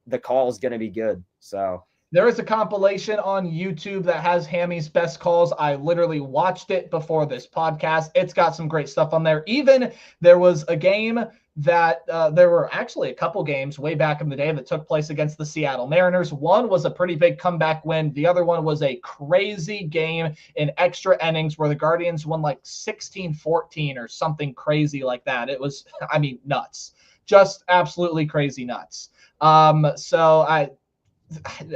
the call is going to be good. So there is a compilation on YouTube that has Hammy's best calls. I literally watched it before this podcast. It's got some great stuff on there. Even there was a game that there were actually a couple games way back in the day that took place against the Seattle Mariners. One was a pretty big comeback win. The other one was a crazy game in extra innings where the Guardians won like 16-14 or something crazy like that. It was, nuts. Just absolutely crazy nuts.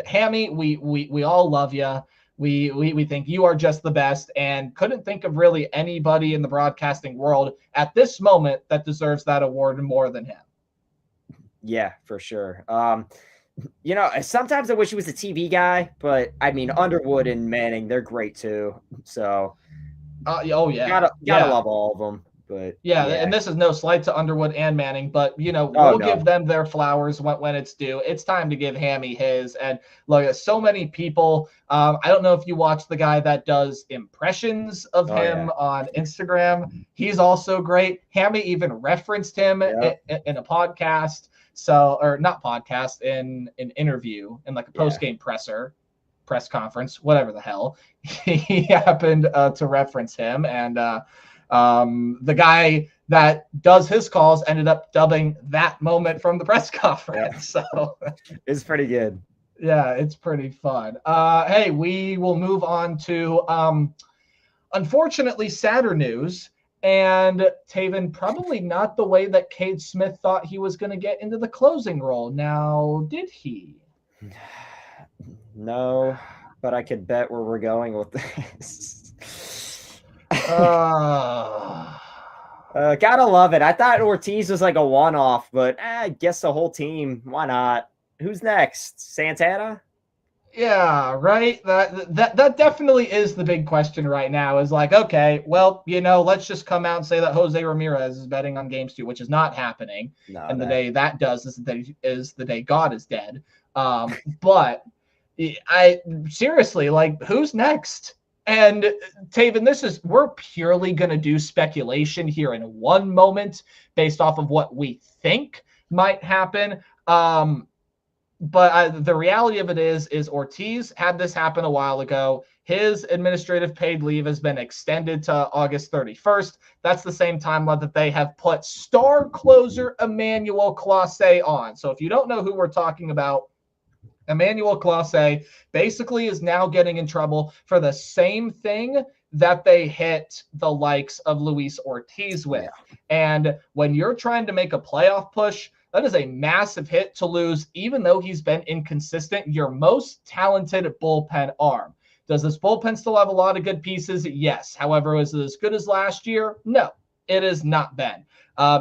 Hammy, we all love you. We think you are just the best, and couldn't think of really anybody in the broadcasting world at this moment that deserves that award more than him. Yeah, for sure. Sometimes I wish he was a TV guy, but Underwood and Manning, they're great too. So, gotta love all of them. But Yeah, and this is no slight to Underwood and Manning, but we'll give them their flowers when it's due. It's time to give Hammy his. And look, so many people. I don't know if you watch the guy that does impressions of him on Instagram. He's also great. Hammy even referenced him in a podcast. So, or not podcast, in an interview, in like a post-game press conference, whatever the hell. He happened to reference him, and the guy that does his calls ended up dubbing that moment from the press conference. Yeah. So it's pretty good. Yeah, it's pretty fun. Hey, we will move on to unfortunately sadder news. And Taven, probably not the way that Cade Smith thought he was going to get into the closing role. Now, did he? No, but I could bet where we're going with this. Gotta love it. I thought Ortiz was like a one-off, but I guess the whole team. Why not? Who's next? Santana? Yeah, right. That definitely is the big question right now. Is like, okay, well, let's just come out and say that Jose Ramirez is betting on games 2, which is not happening. No, and the day that does is the day God is dead. But I seriously, like, who's next? And Taven, we're purely going to do speculation here in one moment based off of what we think might happen. But the reality of it is Ortiz had this happen a while ago. His administrative paid leave has been extended to August 31st. That's the same timeline that they have put star closer Emmanuel Clase on. So if you don't know who we're talking about, Emmanuel Clase basically is now getting in trouble for the same thing that they hit the likes of Luis Ortiz with. Yeah. And when you're trying to make a playoff push, that is a massive hit to lose, even though he's been inconsistent, your most talented bullpen arm. Does this bullpen still have a lot of good pieces? Yes. However, is it as good as last year? No, it has not been.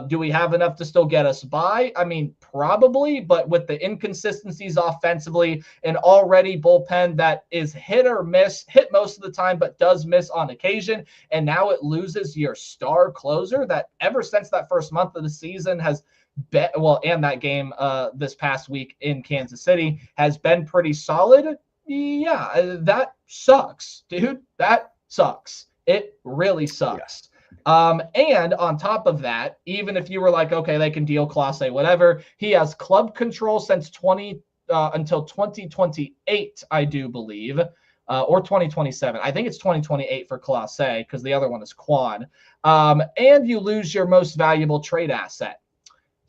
Do we have enough to still get us by? I mean, probably, but with the inconsistencies offensively, an already bullpen that is hit or miss, hit most of the time, but does miss on occasion, and now it loses your star closer that ever since that first month of the season has and that game this past week in Kansas City has been pretty solid. Yeah, that sucks, dude. That sucks. It really sucks. Yeah. And on top of that, even if you were like, okay, they can deal Clase, whatever, he has club control since until 2028, I do believe, or 2027. I think it's 2028 for Clase because the other one is Quan. And you lose your most valuable trade asset.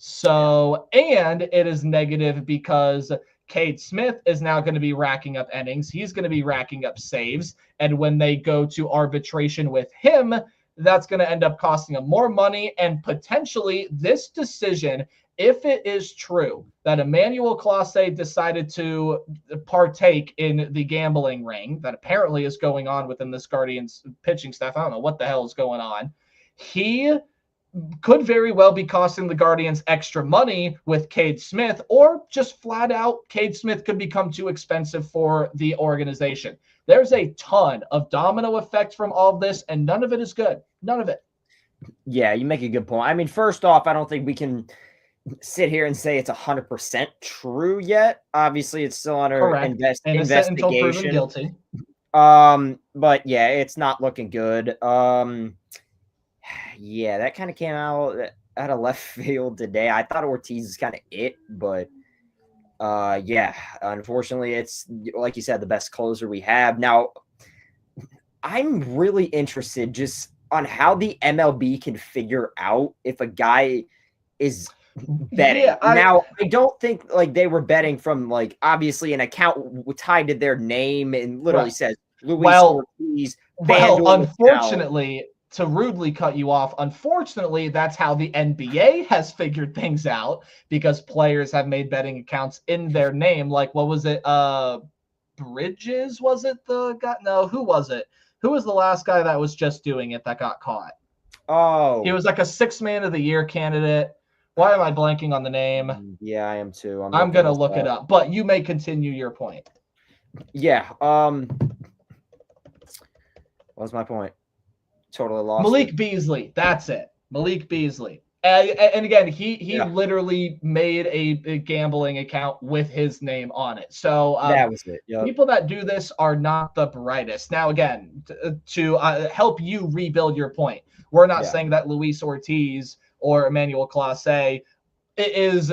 So, and it is negative because Cade Smith is now going to be racking up innings. He's going to be racking up saves. And when they go to arbitration with him, that's going to end up costing him more money. And potentially this decision, if it is true that Emmanuel Clase decided to partake in the gambling ring that apparently is going on within this Guardians pitching staff, I don't know what the hell is going on. He could very well be costing the Guardians extra money with Cade Smith, or just flat out Cade Smith could become too expensive for the organization. There's a ton of domino effect from all of this, and none of it is good. None of it. Yeah, you make a good point. I mean, first off, I don't think we can sit here and say it's 100% true yet. Obviously, it's still under investigation. Until proven guilty. But yeah, it's not looking good. Yeah, that kind of came out of left field today. I thought Ortiz is kind of it, but yeah, unfortunately, it's like you said, the best closer we have. Now, I'm really interested just on how the MLB can figure out if a guy is betting. Yeah, I don't think like they were betting from like obviously an account tied to their name and literally says Luis Ortiz. Well, unfortunately, to rudely cut you off, unfortunately, that's how the NBA has figured things out because players have made betting accounts in their name. Like, what was it? Bridges, was it the guy? No, who was it? Who was the last guy that was just doing it that got caught? Oh. He was like a 6th Man of the Year candidate. Why am I blanking on the name? Yeah, I am too. I'm going to look it up, but you may continue your point. Yeah. What was my point? Totally lost. Malik Beasley. That's it. Malik Beasley. And again, he Yeah. literally made a gambling account with his name on it. So That was it. Yep. people that do this are not the brightest. Now, again, to help you rebuild your point, we're not saying that Luis Ortiz or Emmanuel Clase is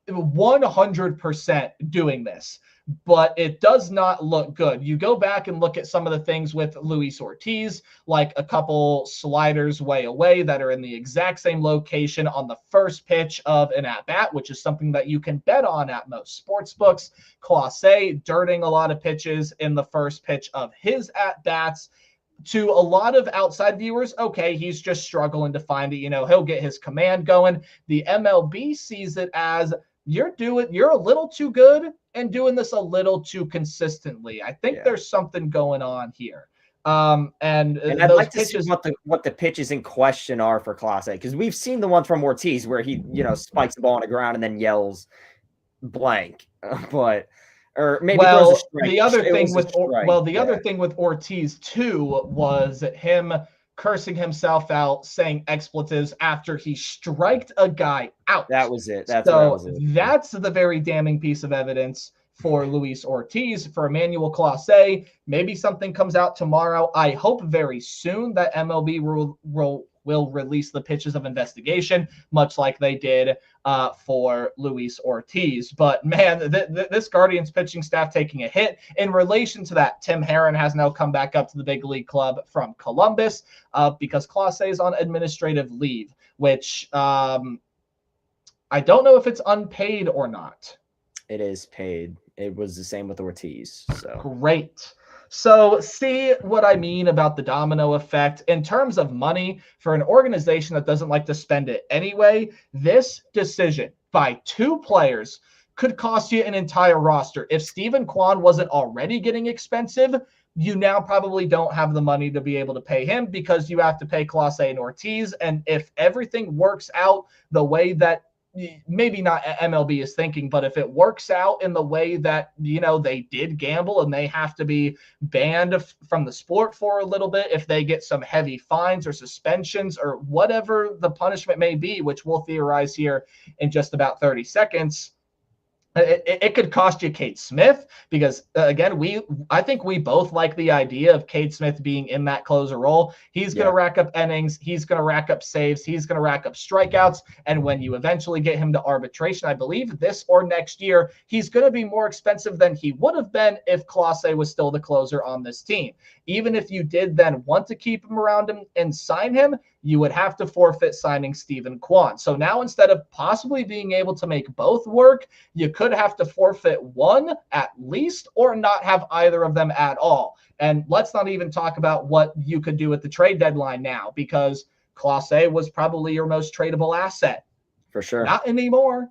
100% doing this, but it does not look good. You go back and look at some of the things with Luis Ortiz, like a couple sliders way away that are in the exact same location on the first pitch of an at-bat, which is something that you can bet on at most sports books. Clase dirting a lot of pitches in the first pitch of his at-bats. To a lot of outside viewers, okay, he's just struggling to find it. He'll get his command going. The MLB sees it as you're a little too good and doing this a little too consistently. I think there's something going on here. And I'd like to see what the pitches in question are for Clase, because we've seen the one from Ortiz where he, spikes the ball on the ground and then yells blank. Or maybe the other thing with Ortiz too was him cursing himself out, saying expletives after he striked a guy out. That was it. That's the very damning piece of evidence for Luis Ortiz. For Emmanuel Clase, maybe something comes out tomorrow. I hope very soon that MLB will release the pitches of investigation, much like they did for Luis Ortiz. But man, this Guardians pitching staff taking a hit. In relation to that, Tim Herron has now come back up to the big league club from Columbus because Clase is on administrative leave, which I don't know if it's unpaid or not. It is paid. It was the same with Ortiz. So great. So see what I mean about the domino effect in terms of money for an organization that doesn't like to spend it anyway. This decision by two players could cost you an entire roster. If Steven Kwan wasn't already getting expensive, you now probably don't have the money to be able to pay him because you have to pay Clase and Ortiz. And if everything works out the way that maybe not MLB is thinking, but if it works out in the way that, they did gamble and they have to be banned from the sport for a little bit, if they get some heavy fines or suspensions or whatever the punishment may be, which we'll theorize here in just about 30 seconds, it could cost you Cade Smith because, again, I think we both like the idea of Cade Smith being in that closer role. He's going to rack up innings. He's going to rack up saves. He's going to rack up strikeouts. And when you eventually get him to arbitration, I believe this or next year, he's going to be more expensive than he would have been if Clase was still the closer on this team. Even if you did then want to keep him around him and sign him, you would have to forfeit signing Steven Kwan. So now instead of possibly being able to make both work, you could have to forfeit one at least or not have either of them at all. And let's not even talk about what you could do at the trade deadline now, because Clase was probably your most tradable asset. For sure. Not anymore.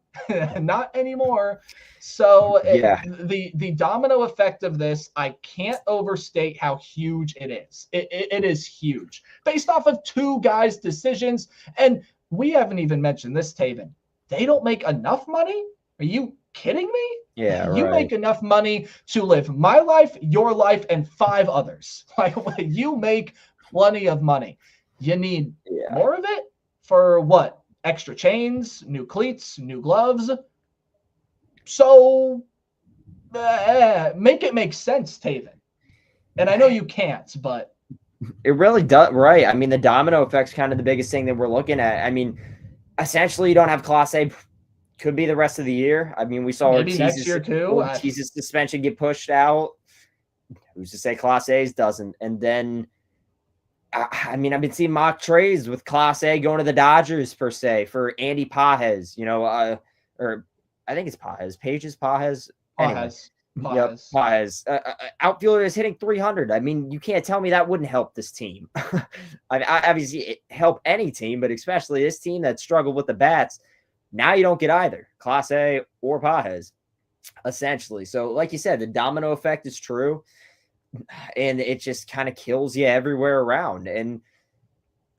Not anymore. So the domino effect of this, I can't overstate how huge it is. It is huge. Based off of two guys' decisions, and we haven't even mentioned this, Taven. They don't make enough money? Are you kidding me? Yeah, you make enough money to live my life, your life, and 5 others. Like, you make plenty of money. You need more of it for what? Extra chains, new cleats, new gloves. So make it make sense, Taven. And I know you can't, but it really does. Right. I mean, the domino effect's kind of the biggest thing that we're looking at. I mean, essentially, you don't have Clase. Could be the rest of the year. I mean, we saw Ortiz's suspension get pushed out. Who's to say Clase's doesn't? And then, I mean, I've been seeing mock trades with Clase going to the Dodgers per se for Andy Pages, or I think it's Pages. Pages. Anyway. Pages. Outfielder is hitting 300. I mean, you can't tell me that wouldn't help this team. Obviously, it help any team, but especially this team that struggled with the bats. Now you don't get either Clase or Pages, essentially. So, like you said, the domino effect is true. And it just kind of kills you everywhere around. And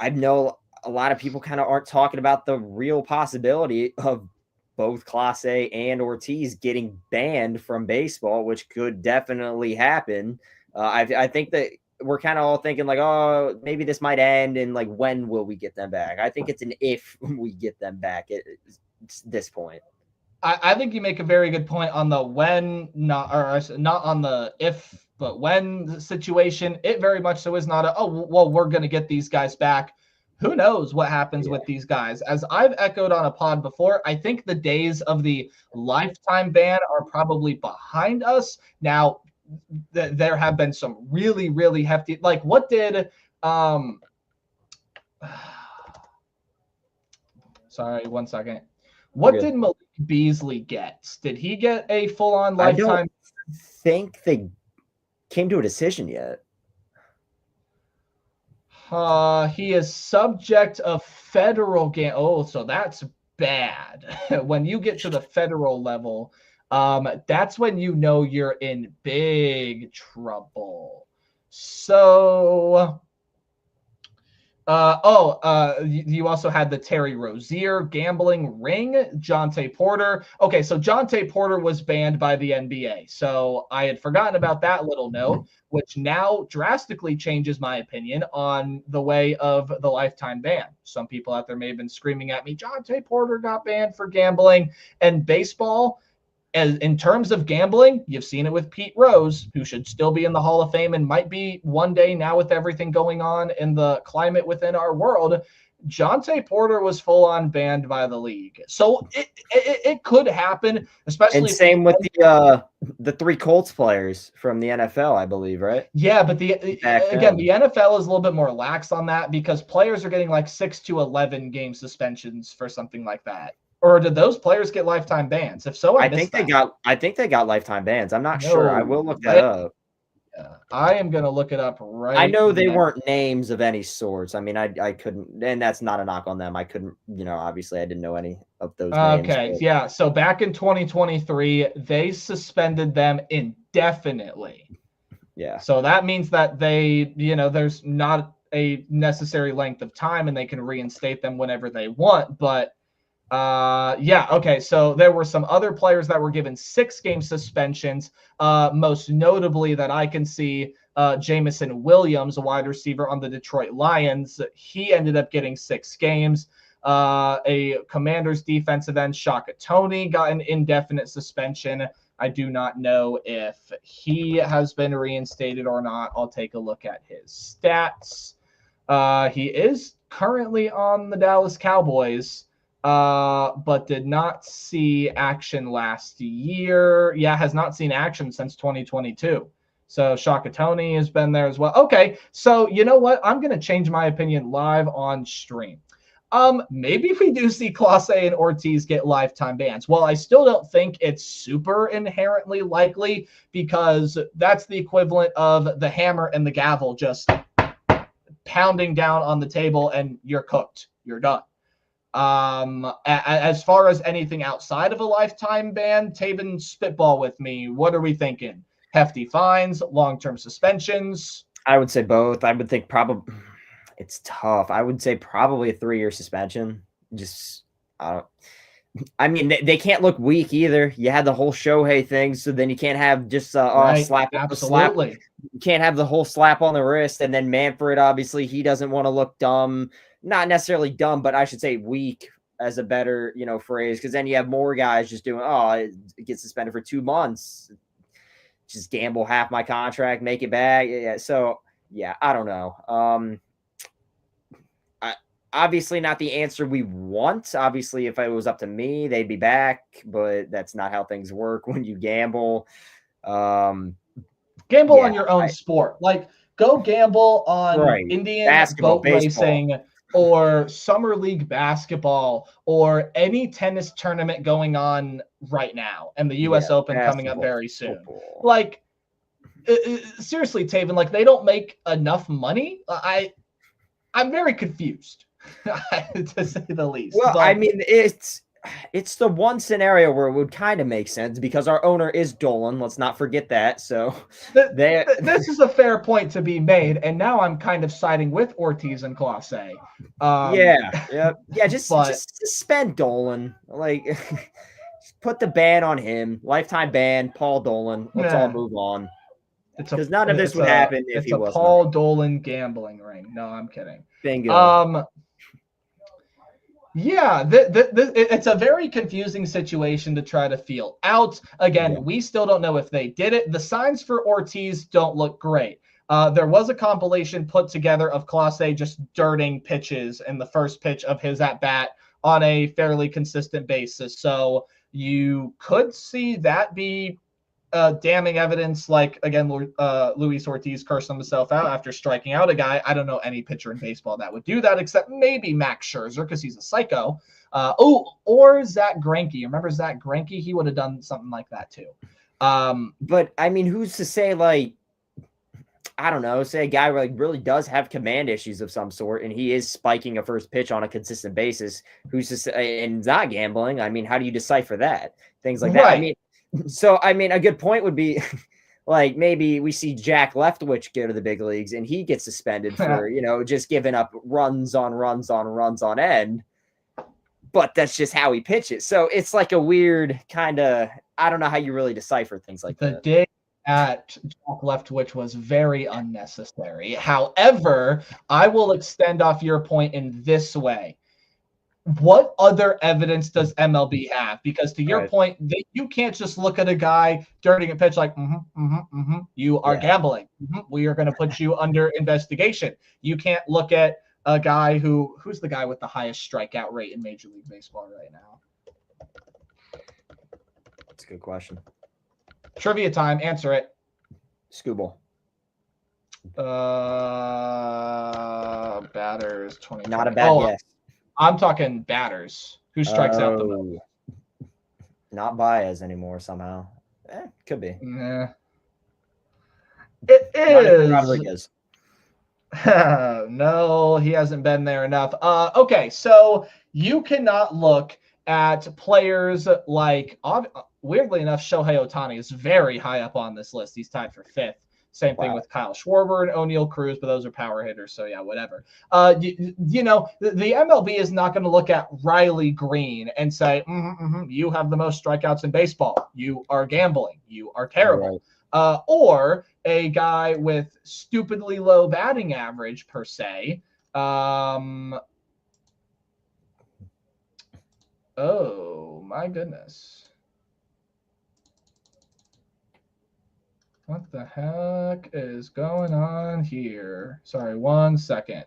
I know a lot of people kind of aren't talking about the real possibility of both Clase and Ortiz getting banned from baseball, which could definitely happen. I think that we're kind of all thinking like, oh, maybe this might end, and like, when will we get them back? I think it's an if we get them back at this point. I think you make a very good point on the when, not on the if, but when situation. It very much so is not a, oh, well, we're going to get these guys back. Who knows what happens with these guys? As I've echoed on a pod before, I think the days of the lifetime ban are probably behind us. Now, there have been some really, really hefty, like what did, sorry, 1 second. What did Malik Beasley get? Did he get a full-on lifetime? I don't think they came to a decision yet. He is subject of federal game. Oh, so that's bad. When you get to the federal level, that's when you know you're in big trouble. So you also had the Terry Rozier gambling ring, Jonte Porter. Okay, so Jonte Porter was banned by the NBA. So I had forgotten about that little note, which now drastically changes my opinion on the way of the lifetime ban. Some people out there may have been screaming at me, Jonte Porter got banned for gambling. And baseball, as in terms of gambling, you've seen it with Pete Rose, who should still be in the Hall of Fame and might be one day now with everything going on in the climate within our world. Jonte Porter was full on banned by the league. So it could happen, especially. And same with the 3 Colts players from the NFL, I believe, right? Yeah, but the NFL is a little bit more lax on that because players are getting like 6 to 11 game suspensions for something like that. Or did those players get lifetime bans? If so, I think they got lifetime bans. I'm not sure. I will look that up. Yeah, I am gonna look it up right. I know they weren't names of any sorts. I mean, I couldn't, and that's not a knock on them. I couldn't, obviously I didn't know any of those names. Okay, yeah. So back in 2023, they suspended them indefinitely. Yeah. So that means that they, there's not a necessary length of time, and they can reinstate them whenever they want, but. Okay. So there were some other players that were given 6-game suspensions. Most notably that I can see, Jameson Williams, a wide receiver on the Detroit Lions. He ended up getting 6 games. A Commanders defensive end, Shaka Toney, got an indefinite suspension. I do not know if he has been reinstated or not. I'll take a look at his stats. He is currently on the Dallas Cowboys. But did not see action last year. Yeah, has not seen action since 2022. So Shaka Toney has been there as well. Okay, so you know what? I'm going to change my opinion live on stream. Maybe we do see Clase and Ortiz get lifetime bans. Well, I still don't think it's super inherently likely because that's the equivalent of the hammer and the gavel just pounding down on the table and you're cooked. You're done. As far as anything outside of a lifetime ban, Taven, spitball with me. What are we thinking? Hefty fines, long-term suspensions? I would say both. I would think probably it's tough. I would say probably a 3-year suspension. Just, I mean, they can't look weak either. You had the whole Shohei thing, so then you can't have just slap. Absolutely. You can't have the whole slap on the wrist, and then Manfred, obviously, he doesn't want to look dumb. Not necessarily dumb, but I should say weak as a better, phrase. Because then you have more guys just doing, it gets suspended for 2 months. Just gamble half my contract, make it back. Yeah. So, yeah, I don't know. Obviously not the answer we want. Obviously, if it was up to me, they'd be back. But that's not how things work when you gamble. Gamble on your own sport. Like, go gamble on Indian basketball, boat racing, or summer league basketball, or any tennis tournament going on right now, and the U.S. Open coming up very soon. Football. Like, seriously, Taven, like, they don't make enough money. I'm very confused, to say the least. Well, I mean, it's the one scenario where it would kind of make sense because our owner is Dolan. Let's not forget that. So this is a fair point to be made. And now I'm kind of siding with Ortiz and Clase. Just suspend Dolan. Like, just put the ban on him. Lifetime ban, Paul Dolan. Let's all move on. Because none of this would happen if he wasn't. It's a Paul Dolan gambling ring. No, I'm kidding. Bingo. Yeah, it's a very confusing situation to try to feel out. Again, we still don't know if they did it. The signs for Ortiz don't look great. There was a compilation put together of Clase just dirting pitches in the first pitch of his at-bat on a fairly consistent basis. So you could see that be damning evidence, like, again, Luis Ortiz cursing himself out after striking out a guy. I don't know any pitcher in baseball that would do that, except maybe Max Scherzer, because he's a psycho. Or Zach Greinke. Remember Zach Greinke? He would have done something like that too. But I mean, who's to say, like, I don't know, say a guy like really does have command issues of some sort, and he is spiking a first pitch on a consistent basis. Who's to say, and not gambling? I mean, how do you decipher that? Things like that. Right. I mean, so, I mean, a good point would be like maybe we see Jack Leftwich go to the big leagues and he gets suspended for, just giving up runs on end. But that's just how he pitches. So it's like a weird kind of, I don't know how you really decipher things like that. The dig at Jack Leftwich was very unnecessary. However, I will extend off your point in this way. What other evidence does MLB have? Because to your point, you can't just look at a guy dirting a pitch like, you are gambling. We are going to put you under investigation. You can't look at a guy who's the guy with the highest strikeout rate in Major League Baseball right now? That's a good question. Trivia time. Answer it. Skubal. Batters 20. Not a bad guess. I'm talking batters. Who strikes out the most? Not Baez anymore somehow. Could be. Nah. It is. Rodriguez. No, he hasn't been there enough. Okay, so you cannot look at players like, weirdly enough, Shohei Ohtani is very high up on this list. He's tied for 5th. Same thing with Kyle Schwarber and O'Neal Cruz, but those are power hitters, so yeah, whatever. The MLB is not going to look at Riley Green and say, you have the most strikeouts in baseball. You are gambling. You are terrible. Right. Or a guy with stupidly low batting average, per se. Oh, my goodness. What the heck is going on here? Sorry, 1 second.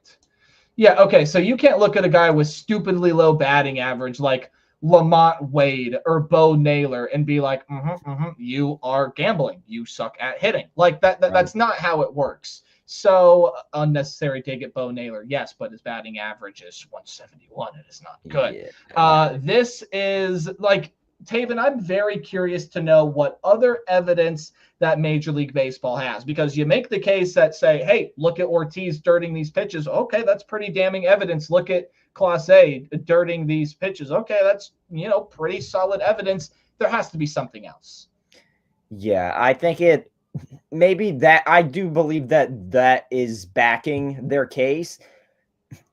Yeah, okay, so you can't look at a guy with stupidly low batting average like Lamont Wade or Bo Naylor and be like, you are gambling. You suck at hitting. Like that's not how it works. So unnecessary dig at Bo Naylor, yes, but his batting average is 171. It is not good. Yeah. This is like, Taven, I'm very curious to know what other evidence that Major League Baseball has, because you make the case that say, hey, look at Ortiz dirting these pitches. Okay, that's pretty damning evidence. Look at Clase dirting these pitches. Okay, that's, pretty solid evidence. There has to be something else. Yeah, I think I do believe that is backing their case.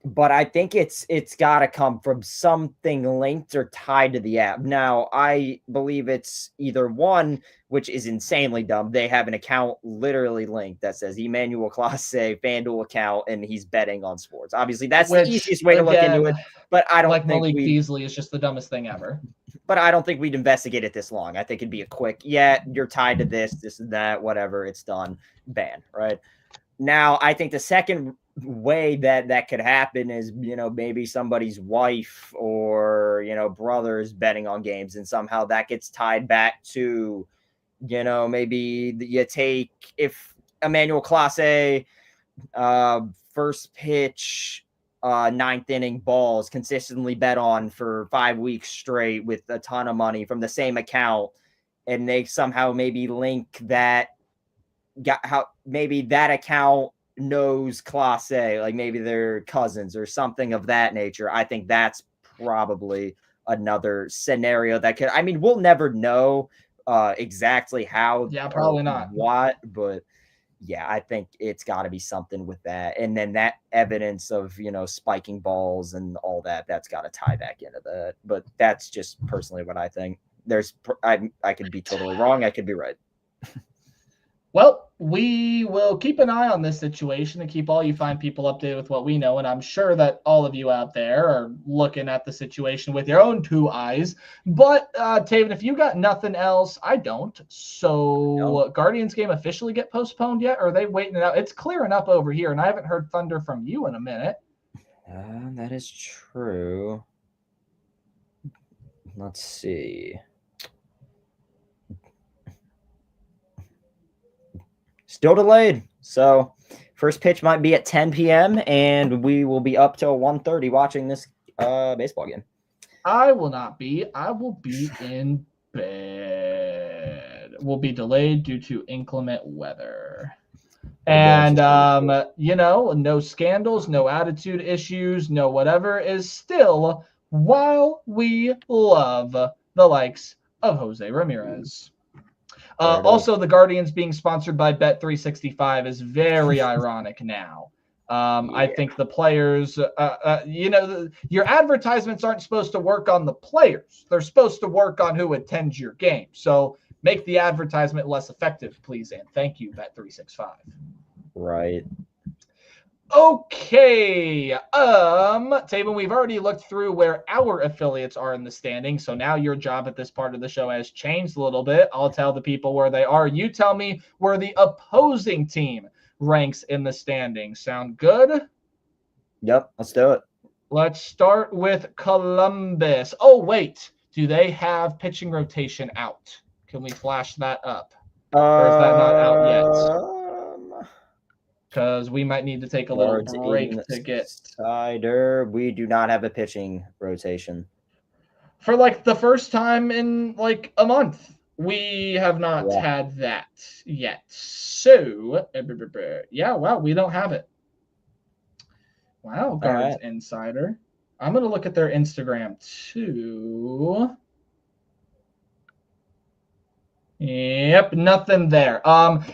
But I think it's got to come from something linked or tied to the app. Now, I believe it's either one, which is insanely dumb. They have an account literally linked that says Emmanuel Clase FanDuel account, and he's betting on sports. Obviously, that's the easiest way to look into it. But I don't think Malik Beasley is just the dumbest thing ever. But I don't think we'd investigate it this long. I think it'd be a quick, you're tied to this and that, whatever, it's done, ban, right? Now, I think the second way that could happen is, maybe somebody's wife or, brothers betting on games, and somehow that gets tied back to, maybe you take, if Emmanuel Clase, first pitch, 9th inning balls consistently bet on for 5 weeks straight with a ton of money from the same account, and they somehow maybe link that, maybe that account knows Clase, like maybe they're cousins or something of that nature. I think that's probably another scenario that could, we'll never know exactly how. Yeah, probably not. What, but yeah, I think it's got to be something with that. And then that evidence of, spiking balls and all that's got to tie back into that. But that's just personally what I think. I could be totally wrong. I could be right. Well, we will keep an eye on this situation and keep all you fine people updated with what we know. And I'm sure that all of you out there are looking at the situation with your own two eyes. But Taven, if you got nothing else, I don't. So No. Guardians game officially get postponed yet? Or are they waiting it out? It's clearing up over here, and I haven't heard thunder from you in a minute. That is true. Let's see. Still delayed. So first pitch might be at 10 p.m. and we will be up till 1:30 watching this baseball game. I will not be. I will be in bed. Will be delayed due to inclement weather. And, no scandals, no attitude issues, no whatever is still while we love the likes of Jose Ramirez. Also, the Guardians being sponsored by Bet365 is very ironic now. I think the players, your advertisements aren't supposed to work on the players. They're supposed to work on who attends your game. So make the advertisement less effective, please. And thank you, Bet365. Right. Okay. Taven, we've already looked through where our affiliates are in the standing. So now your job at this part of the show has changed a little bit. I'll tell the people where they are. You tell me where the opposing team ranks in the standing. Sound good? Yep, let's do it. Let's start with Columbus. Oh, wait. Do they have pitching rotation out? Can we flash that up? Or is that not out yet? Because we might need to take a little break to get Cider. We do not have a pitching rotation for like the first time in like a month. We have not had that yet. So yeah, wow, we don't have it. Wow, Guards Insider. I'm gonna look at their Instagram too. Yep, nothing there.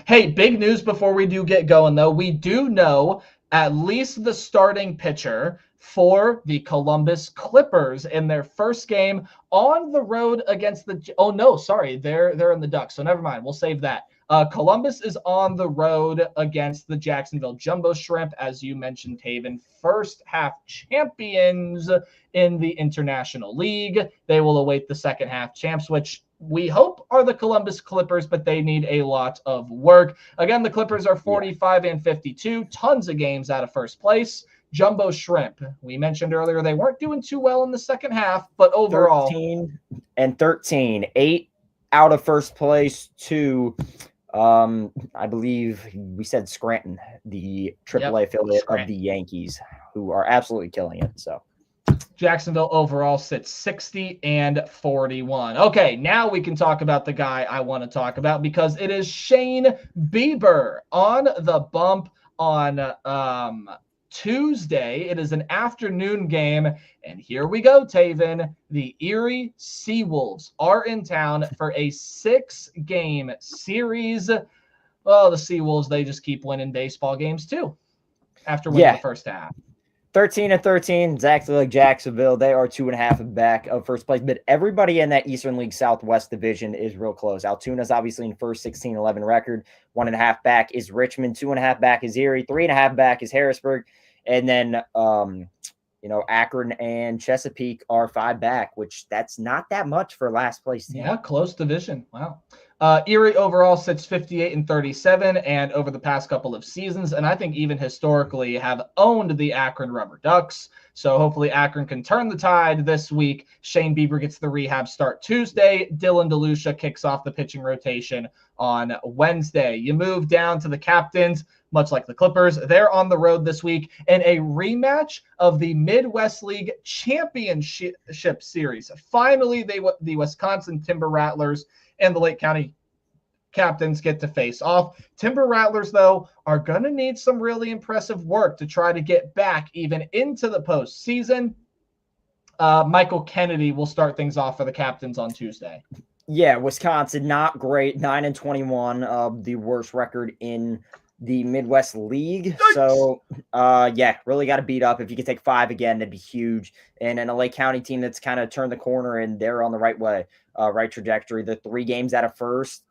Hey, big news before we do get going, though. We do know at least the starting pitcher for the Columbus Clippers in their first game on the road against the... Oh, no, sorry. They're in the Ducks, so never mind. We'll save that. Columbus is on the road against the Jacksonville Jumbo Shrimp, as you mentioned, Taven. First half champions in the International League. They will await the second half champs, which we hope are the Columbus Clippers, but they need a lot of work. Again, the Clippers are 45-52, tons of games out of first place. Jumbo Shrimp, we mentioned earlier, they weren't doing too well in the second half, but overall 13, 8 out of first place to I believe we said Scranton, the AAA affiliate of the Yankees, who are absolutely killing it. So Jacksonville overall sits 60-41. Okay, now we can talk about the guy I want to talk about because it is Shane Bieber on the bump on Tuesday. It is an afternoon game, and here we go, Taven. The Erie Seawolves are in town for a 6-game series. Well, the Seawolves, they just keep winning baseball games too after winning the first half. 13-13, exactly like Jacksonville. They are 2.5 back of first place, but everybody in that Eastern League Southwest division is real close. Altona's obviously in first, 16-11 record. 1.5 back is Richmond. 2.5 back is Erie. 3.5 back is Harrisburg. And then, Akron and Chesapeake are 5 back, which that's not that much for last place team. Yeah, close division. Wow. Erie overall sits 58-37, and over the past couple of seasons, and I think even historically, have owned the Akron Rubber Ducks. So hopefully Akron can turn the tide this week. Shane Bieber gets the rehab start Tuesday. Dylan DeLucia kicks off the pitching rotation on Wednesday. You move down to the Captains, much like the Clippers. They're on the road this week in a rematch of the Midwest League Championship Series. Finally, the Wisconsin Timber Rattlers and the Lake County Captains get to face off. Timber Rattlers, though, are going to need some really impressive work to try to get back even into the postseason. Michael Kennedy will start things off for the Captains on Tuesday. Yeah, Wisconsin, not great. 9-21, the worst record in the Midwest League. So, really got to beat up. If you could take 5 again, that'd be huge. And in a Lake County team that's kind of turned the corner and they're on the right way, right trajectory. The 3 games out of first,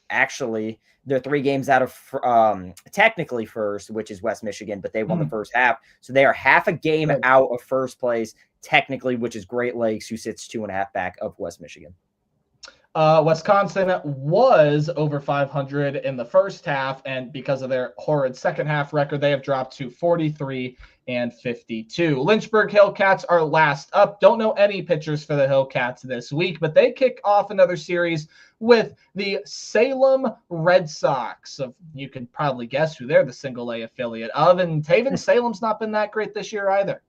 actually they're 3 games out of technically first, which is West Michigan, but they won the first half. So they are half a game out of first place, technically, which is Great Lakes, who sits 2.5 back of West Michigan. Wisconsin was over 500 in the first half, and because of their horrid second half record, they have dropped to 43 and 52. Lynchburg Hillcats are last up. Don't know any pitchers for the Hillcats this week, but they kick off another series with the Salem Red Sox. So you can probably guess who they're the single A affiliate of. And Taven, Salem's not been that great this year either.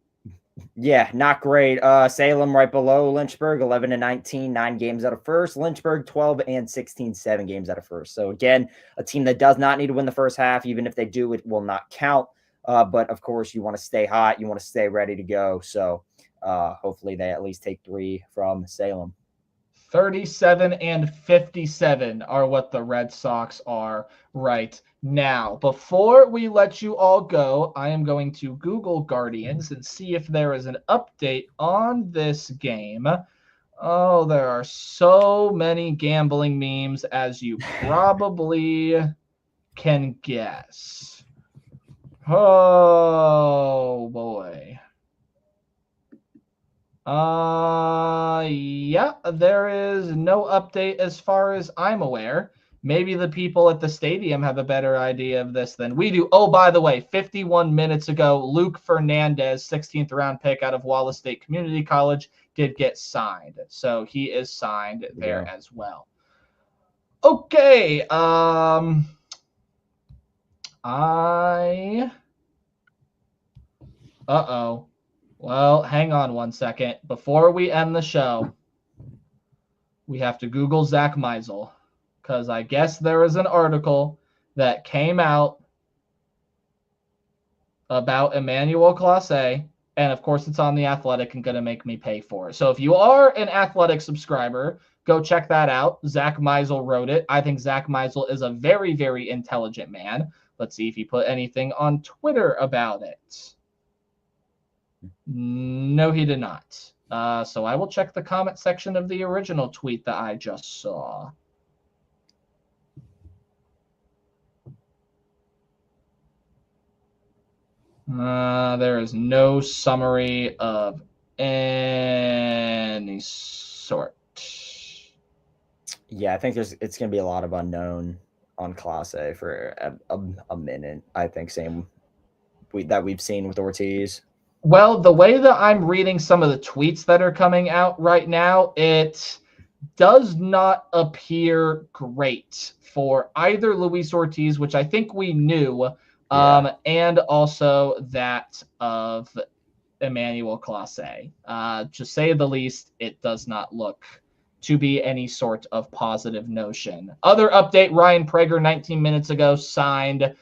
Yeah, not great. Salem right below Lynchburg, 11-19, 9 games out of first. Lynchburg 12-16, 7 games out of first. So again, a team that does not need to win the first half. Even if they do, it will not count. But of course, you want to stay hot. You want to stay ready to go. So hopefully they at least take 3 from Salem. 37 and 57 are what the Red Sox are right now. Before we let you all go, I am going to Google Guardians and see if there is an update on this game. Oh, there are so many gambling memes, as you probably can guess. Oh, boy. Yeah, there is no update as far as I'm aware. Maybe the people at the stadium have a better idea of this than we do. Oh, by the way, 51 minutes ago, Luke Fernandez, 16th round pick out of Wallace State Community College, did get signed. So he is signed there as well. Okay. Uh-oh. Well, hang on one second. Before we end the show, we have to Google Zach Meisel, because I guess there is an article that came out about Emmanuel Clase, and of course it's on The Athletic and going to make me pay for it. So if you are an Athletic subscriber, go check that out. Zach Meisel wrote it. I think Zach Meisel is a very, very intelligent man. Let's see if he put anything on Twitter about it. No, he did not. So I will check the comment section of the original tweet that I just saw. There is no summary of any sort. Yeah, I think it's going to be a lot of unknown on Class A for a minute. I think same that we've seen with Ortiz. Well, the way that I'm reading some of the tweets that are coming out right now, it does not appear great for either Luis Ortiz, which I think we knew, and also that of Emmanuel Clase. To say the least, it does not look to be any sort of positive notion. Other update, Ryan Prager, 19 minutes ago, signed.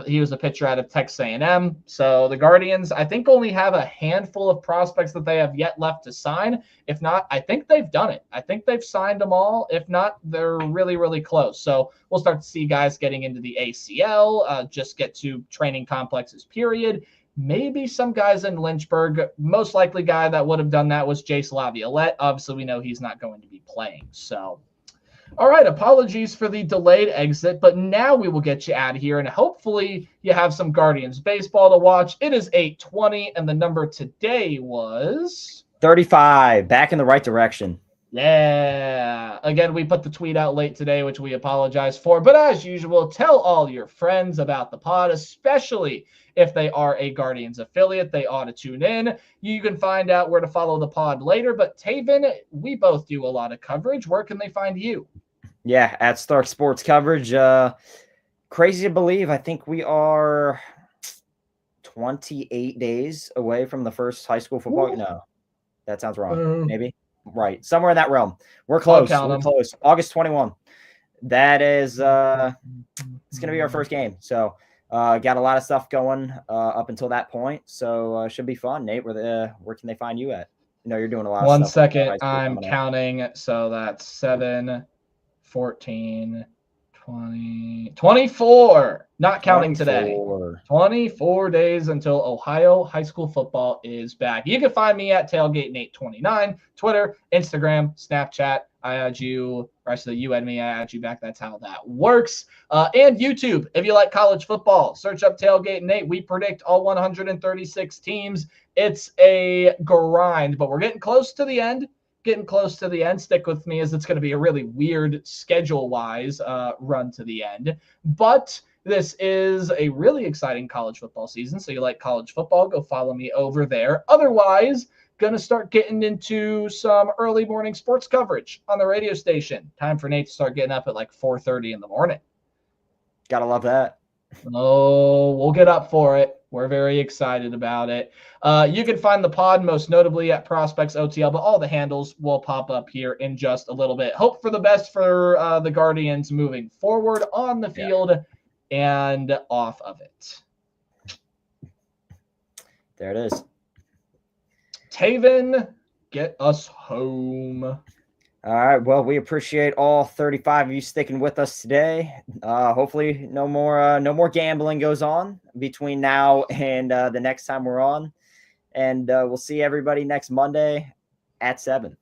He was a pitcher out of Texas A&M. So the Guardians, I think, only have a handful of prospects that they have yet left to sign. If not, I think they've done it. I think they've signed them all. If not, they're really, really close. So we'll start to see guys getting into the ACL, just get to training complexes, period. Maybe some guys in Lynchburg. Most likely guy that would have done that was Jace Laviolette. Obviously, we know he's not going to be playing. So, all right, apologies for the delayed exit, but now we will get you out of here, and hopefully you have some Guardians baseball to watch. It is 8:20, and the number today was 35, back in the right direction. Yeah. Again, we put the tweet out late today, which we apologize for. But as usual, tell all your friends about the pod, especially if they are a Guardians affiliate. They ought to tune in. You can find out where to follow the pod later. But Taven, we both do a lot of coverage. Where can they find you? Yeah, at Stark Sports Coverage. Crazy to believe. I think we are 28 days away from the first high school football. No, that sounds wrong. Maybe. Right. Somewhere in that realm. We're close. We're close. August 21. That is, it's going to be our first game. So got a lot of stuff going up until that point. So should be fun. Nate, where can they find you at? You know, you're doing a lot of stuff. 1 second. I'm counting. So that's 7, 14, 20, 24. Not counting 24. Today. 24 days until Ohio high school football is back. You can find me at TailgateNate29, Twitter, Instagram, Snapchat. I add you, or actually you add me, I add you back. That's how that works. And YouTube, if you like college football, search up Tailgate Nate. We predict all 136 teams. It's a grind, but we're getting close to the end. Stick with me, as it's going to be a really weird schedule-wise run to the end. But this is a really exciting college football season. So you like college football, go follow me over there. Otherwise, going to start getting into some early morning sports coverage on the radio station. Time for Nate to start getting up at like 4:30 in the morning. Gotta love that. Oh, we'll get up for it. We're very excited about it. You can find the pod most notably at Prospects OTL, but all the handles will pop up here in just a little bit. Hope for the best for the Guardians moving forward on the field and off of it. There it is. Taven, get us home. All right. Well, we appreciate all 35 of you sticking with us today. Hopefully no more gambling goes on between now and the next time we're on. And we'll see everybody next Monday at 7.